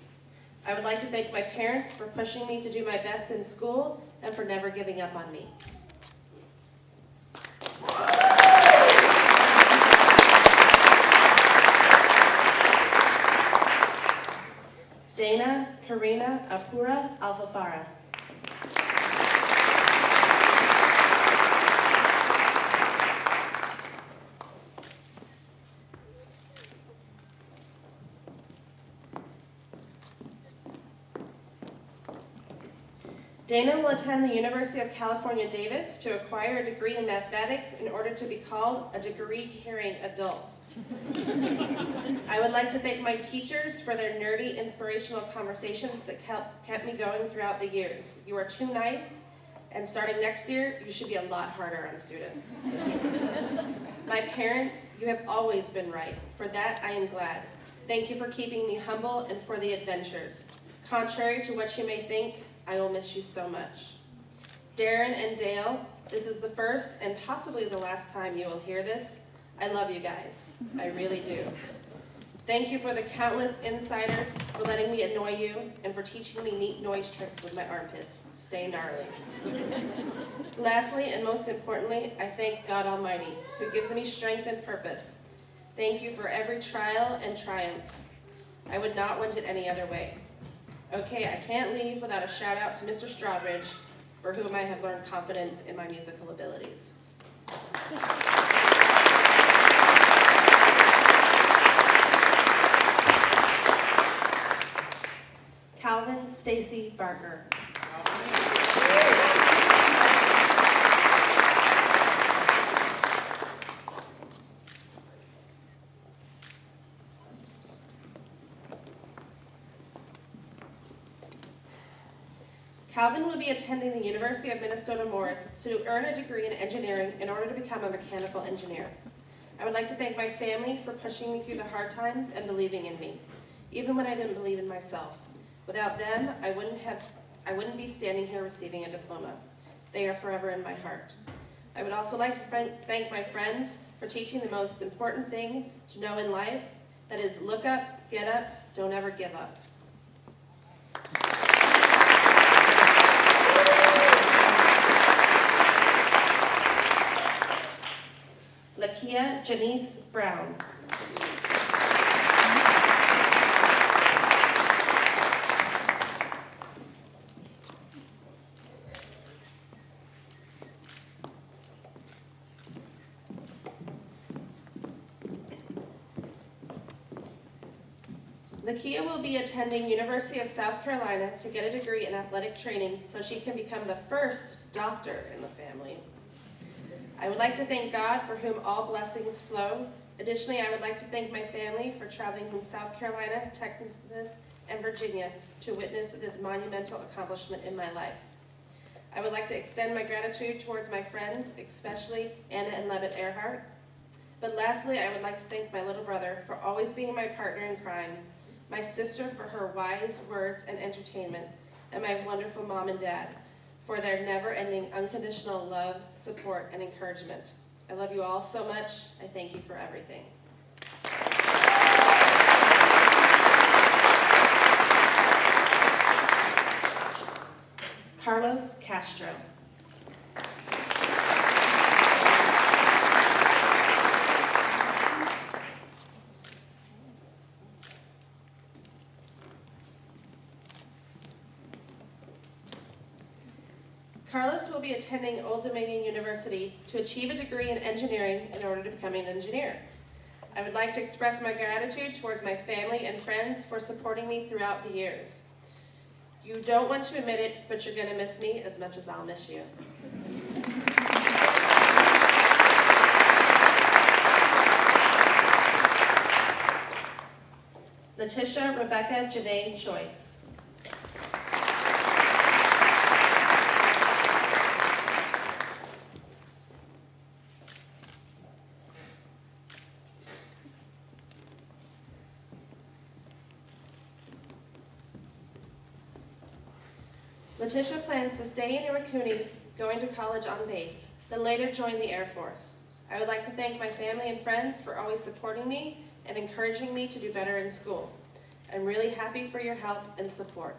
I would like to thank my parents for pushing me to do my best in school and for never giving up on me. Dana Karina Apura Alfafara. Dana will attend the University of California, Davis to acquire a degree in mathematics in order to be called a degree-carrying adult. I would like to thank my teachers for their nerdy, inspirational conversations that kept me going throughout the years. You are too nice, and starting next year, you should be a lot harder on students. My parents, you have always been right. For that, I am glad. Thank you for keeping me humble and for the adventures. Contrary to what you may think, I will miss you so much. Darren and Dale, this is the first and possibly the last time you will hear this. I love you guys. I really do. Thank you for the countless insiders, for letting me annoy you, and for teaching me neat noise tricks with my armpits. Stay gnarly. Lastly, and most importantly, I thank God Almighty, who gives me strength and purpose. Thank you for every trial and triumph. I would not want it any other way. Okay, I can't leave without a shout out to Mr. Strawbridge, for whom I have learned confidence in my musical abilities. Calvin Stacy Barker. Calvin will be attending the University of Minnesota Morris to earn a degree in engineering in order to become a mechanical engineer. I would like to thank my family for pushing me through the hard times and believing in me, even when I didn't believe in myself. Without them, I wouldn't be standing here receiving a diploma. They are forever in my heart. I would also like to thank my friends for teaching the most important thing to know in life, that is look up, get up, don't ever give up. Lakia Janice Brown. Lakia will be attending University of South Carolina to get a degree in athletic training so she can become the first doctor in the family. I would like to thank God for whom all blessings flow. Additionally, I would like to thank my family for traveling from South Carolina, Texas, and Virginia to witness this monumental accomplishment in my life. I would like to extend my gratitude towards my friends, especially Anna and Levitt Earhart. But lastly, I would like to thank my little brother for always being my partner in crime, my sister for her wise words and entertainment, and my wonderful mom and dad for their never-ending unconditional love, support, and encouragement. I love you all so much. I thank you for everything. Carlos Castro. Carlos will be attending Old Dominion University to achieve a degree in engineering in order to become an engineer. I would like to express my gratitude towards my family and friends for supporting me throughout the years. You don't want to admit it, but you're going to miss me as much as I'll miss you. Letitia Rebecca Janae Choice. Letitia plans to stay in Iwakuni, going to college on base, then later join the Air Force. I would like to thank my family and friends for always supporting me and encouraging me to do better in school. I'm really happy for your help and support.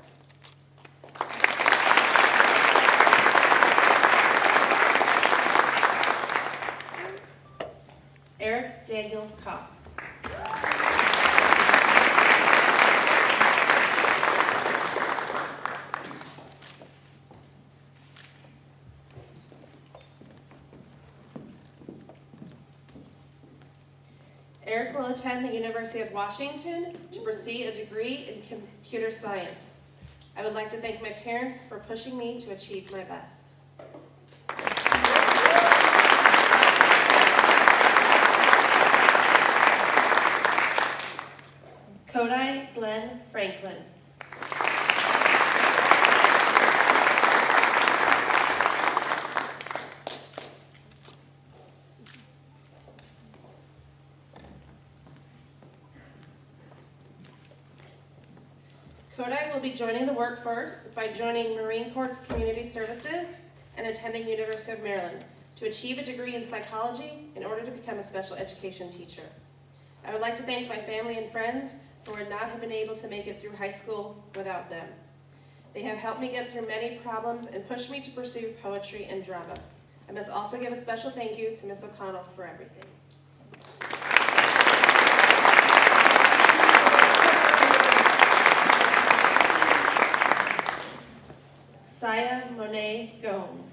Eric Daniel Cox. Eric will attend the University of Washington to pursue a degree in computer science. I would like to thank my parents for pushing me to achieve my best. Kodai Glenn Franklin. Kodai will be joining the workforce by joining Marine Corps Community Services and attending University of Maryland to achieve a degree in psychology in order to become a special education teacher. I would like to thank my family and friends who would not have been able to make it through high school without them. They have helped me get through many problems and pushed me to pursue poetry and drama. I must also give a special thank you to Ms. O'Connell for everything. Saya Monet Gomes.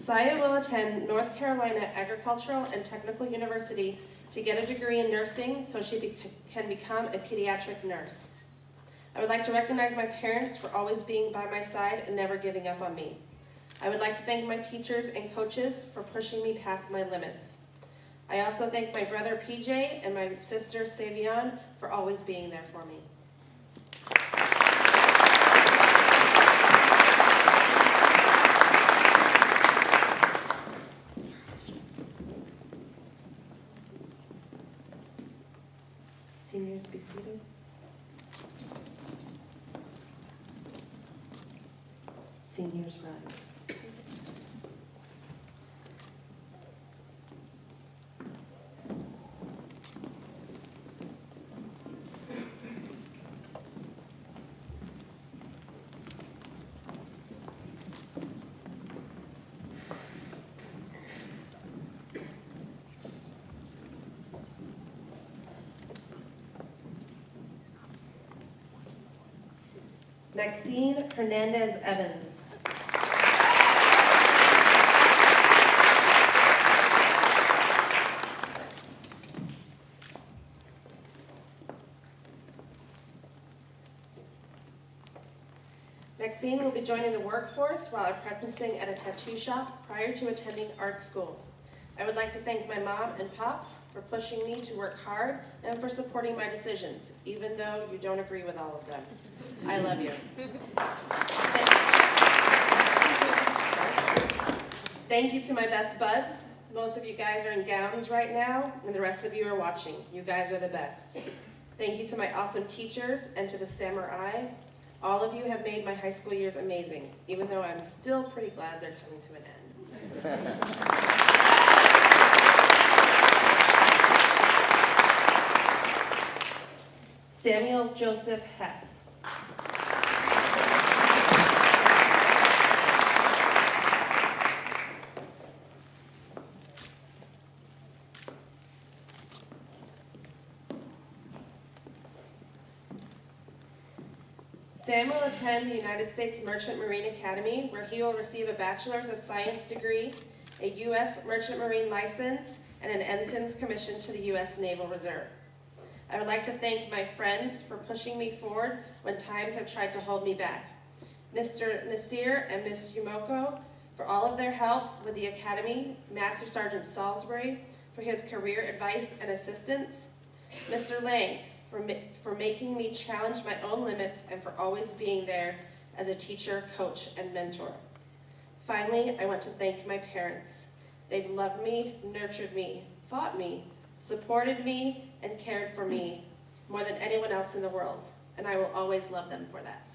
Saya will attend North Carolina Agricultural and Technical University to get a degree in nursing so she can become a pediatric nurse. I would like to recognize my parents for always being by my side and never giving up on me. I would like to thank my teachers and coaches for pushing me past my limits. I also thank my brother PJ and my sister Savion for always being there for me. Seniors, be seated. Seniors rise. Maxine Hernandez Evans. Maxine will be joining the workforce while apprenticing at a tattoo shop prior to attending art school. I would like to thank my mom and pops for pushing me to work hard and for supporting my decisions, even though you don't agree with all of them. I love you. Thank you to my best buds. Most of you guys are in gowns right now, and the rest of you are watching. You guys are the best. Thank you to my awesome teachers and to the Samurai. All of you have made my high school years amazing, even though I'm still pretty glad they're coming to an end. Samuel Joseph Hess. Sam will attend the United States Merchant Marine Academy, where he will receive a Bachelor's of Science degree, a U.S. Merchant Marine license, and an ensign's commission to the U.S. Naval Reserve. I would like to thank my friends for pushing me forward when times have tried to hold me back. Mr. Nasir and Ms. Yumoko for all of their help with the Academy, Master Sergeant Salisbury for his career advice and assistance, Mr. Lang for making me challenge my own limits and for always being there as a teacher, coach, and mentor. Finally, I want to thank my parents. They've loved me, nurtured me, fought me, supported me, and cared for me more than anyone else in the world, and I will always love them for that.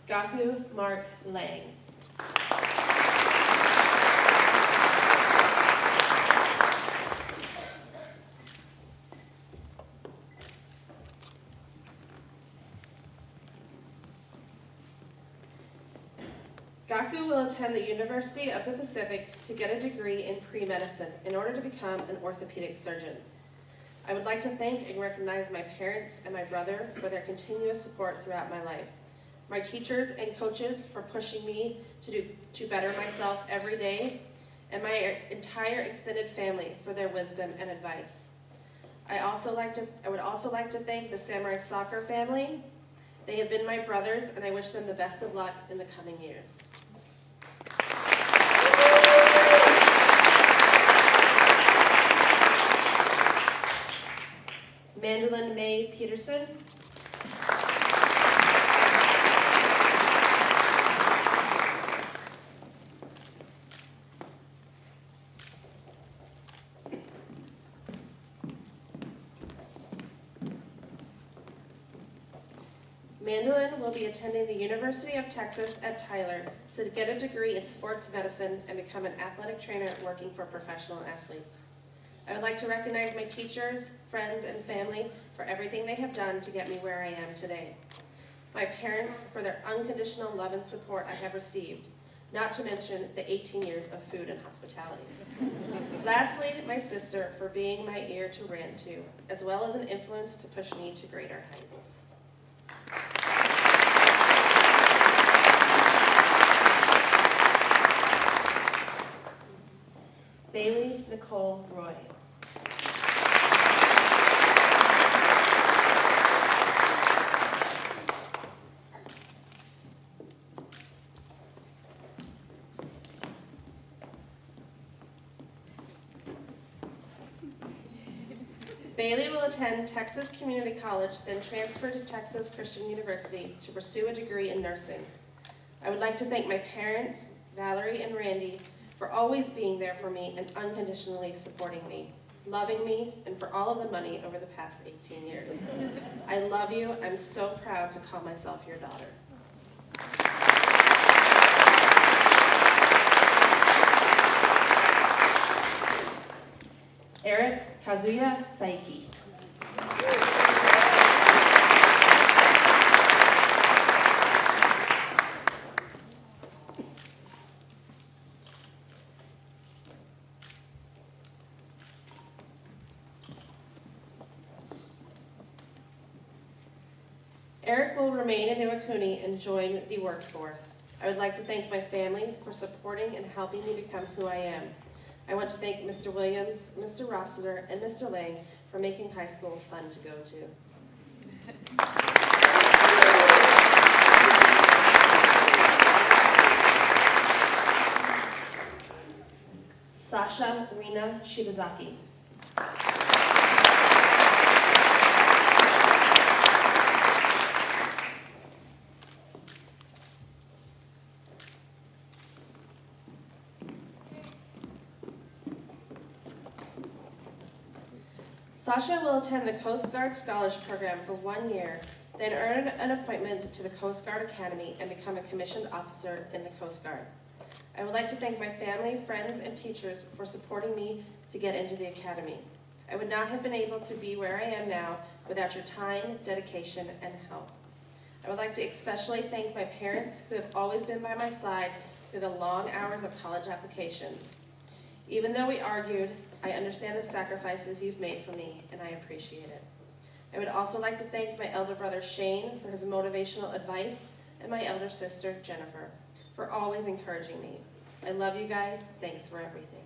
Gaku Mark Lang. Gaku will attend the University of the Pacific to get a degree in pre-medicine in order to become an orthopedic surgeon. I would like to thank and recognize my parents and my brother for their continuous support throughout my life, my teachers and coaches for pushing me to better myself every day, and my entire extended family for their wisdom and advice. I would also like to thank the Samurai Soccer family. They have been my brothers, and I wish them the best of luck in the coming years. Mandolin May Peterson. Mandolin will be attending the University of Texas at Tyler to get a degree in sports medicine and become an athletic trainer working for professional athletes. I would like to recognize my teachers, friends, and family for everything they have done to get me where I am today. My parents for their unconditional love and support I have received, not to mention the 18 years of food and hospitality. Lastly, my sister for being my ear to rant to, as well as an influence to push me to greater heights. Bailey Nicole Roy. Bailey will attend Texas Community College, then transfer to Texas Christian University to pursue a degree in nursing. I would like to thank my parents, Valerie and Randy, for always being there for me and unconditionally supporting me, loving me, and for all of the money over the past 18 years. I love you. I'm so proud to call myself your daughter. Eric Kazuya Saiki. Eric will remain in Iwakuni and join the workforce. I would like to thank my family for supporting and helping me become who I am. I want to thank Mr. Williams, Mr. Rossiter, and Mr. Lang for making high school fun to go to. Sasha Rina Shibazaki. Sasha will attend the Coast Guard Scholars Program for 1 year, then earn an appointment to the Coast Guard Academy and become a commissioned officer in the Coast Guard. I would like to thank my family, friends, and teachers for supporting me to get into the academy. I would not have been able to be where I am now without your time, dedication, and help. I would like to especially thank my parents who have always been by my side through the long hours of college applications. Even though we argued, I understand the sacrifices you've made for me, and I appreciate it. I would also like to thank my elder brother Shane for his motivational advice, and my elder sister Jennifer for always encouraging me. I love you guys. Thanks for everything.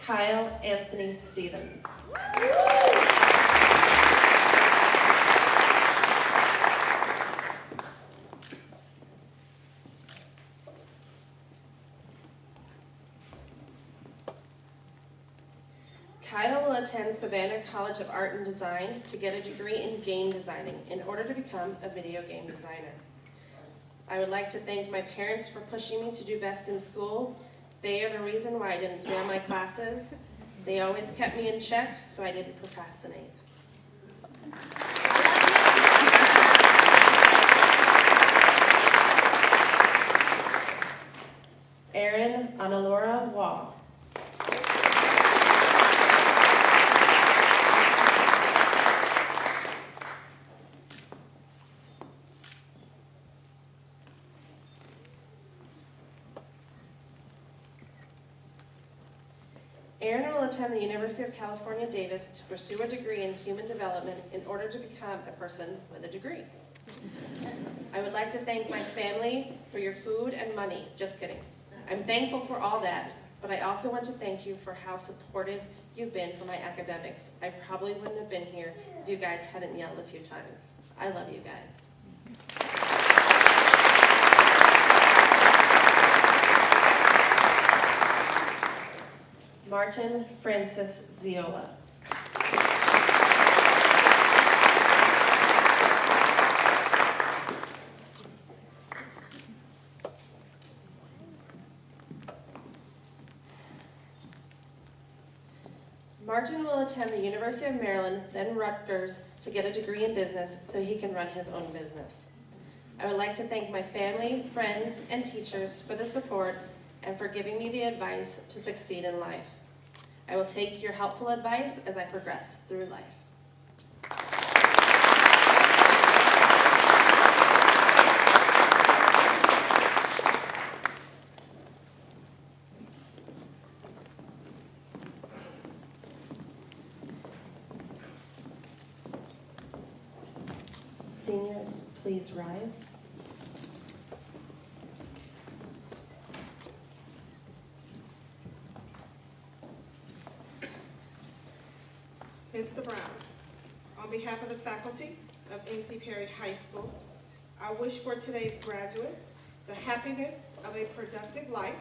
Kyle Anthony Stevens. Kyle will attend Savannah College of Art and Design to get a degree in game designing in order to become a video game designer. I would like to thank my parents for pushing me to do best in school. They are the reason why I didn't fail my classes. They always kept me in check, so I didn't procrastinate. Erin Analora Wall. Erin will attend the University of California, Davis to pursue a degree in human development in order to become a person with a degree. I would like to thank my family for your food and money. Just kidding. I'm thankful for all that, but I also want to thank you for how supportive you've been for my academics. I probably wouldn't have been here if you guys hadn't yelled a few times. I love you guys. Martin Francis Ziola. Martin will attend the University of Maryland, then Rutgers, to get a degree in business so he can run his own business. I would like to thank my family, friends, and teachers for the support and for giving me the advice to succeed in life. I will take your helpful advice as I progress through life. Seniors, please rise. Mr. Brown, on behalf of the faculty of M.C. Perry High School, I wish for today's graduates the happiness of a productive life,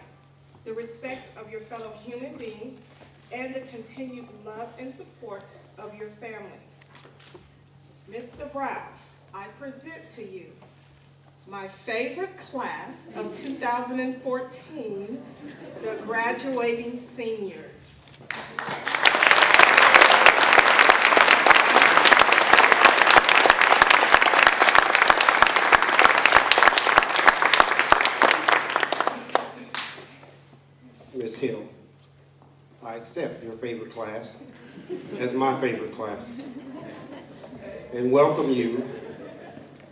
the respect of your fellow human beings, and the continued love and support of your family. Mr. Brown, I present to you my favorite class of 2014, the graduating seniors. Ms. Hill, I accept your favorite class as my favorite class and welcome you,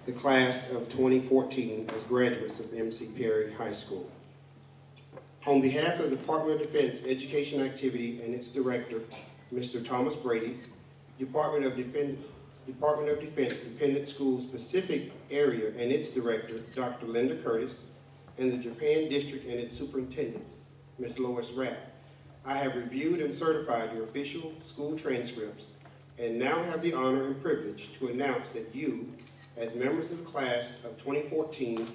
the class of 2014, as graduates of M.C. Perry High School. On behalf of the Department of Defense Education Activity and its Director, Mr. Thomas Brady, Department of Defense Dependent Schools Pacific Area and its Director, Dr. Linda Curtis, and the Japan District and its Superintendent, Ms. Lois Rapp, I have reviewed and certified your official school transcripts and now have the honor and privilege to announce that you, as members of the class of 2014,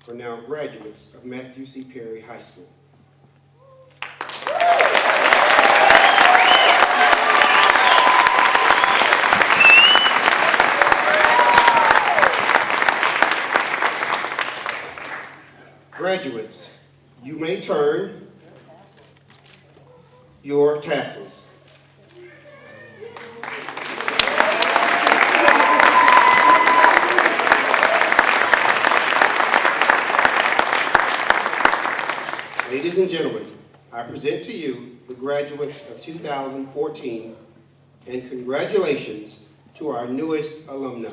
are now graduates of Matthew C. Perry High School. Graduates, you may turn your tassels. Ladies and gentlemen, I present to you the graduates of 2014, and congratulations to our newest alumni.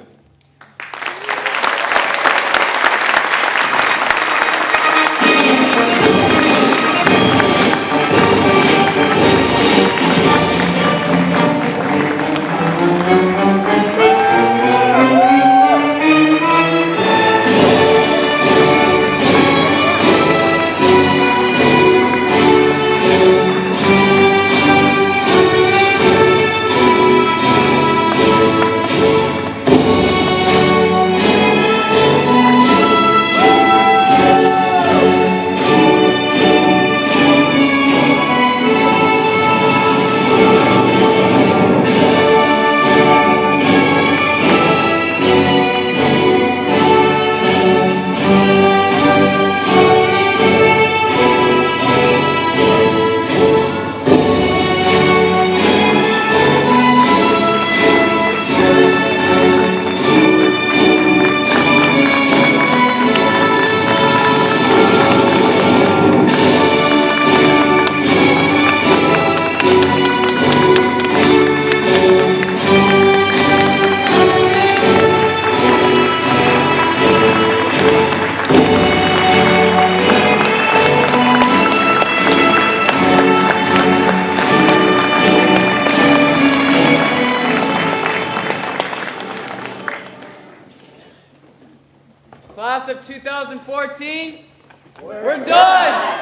Class of 2014, we're done!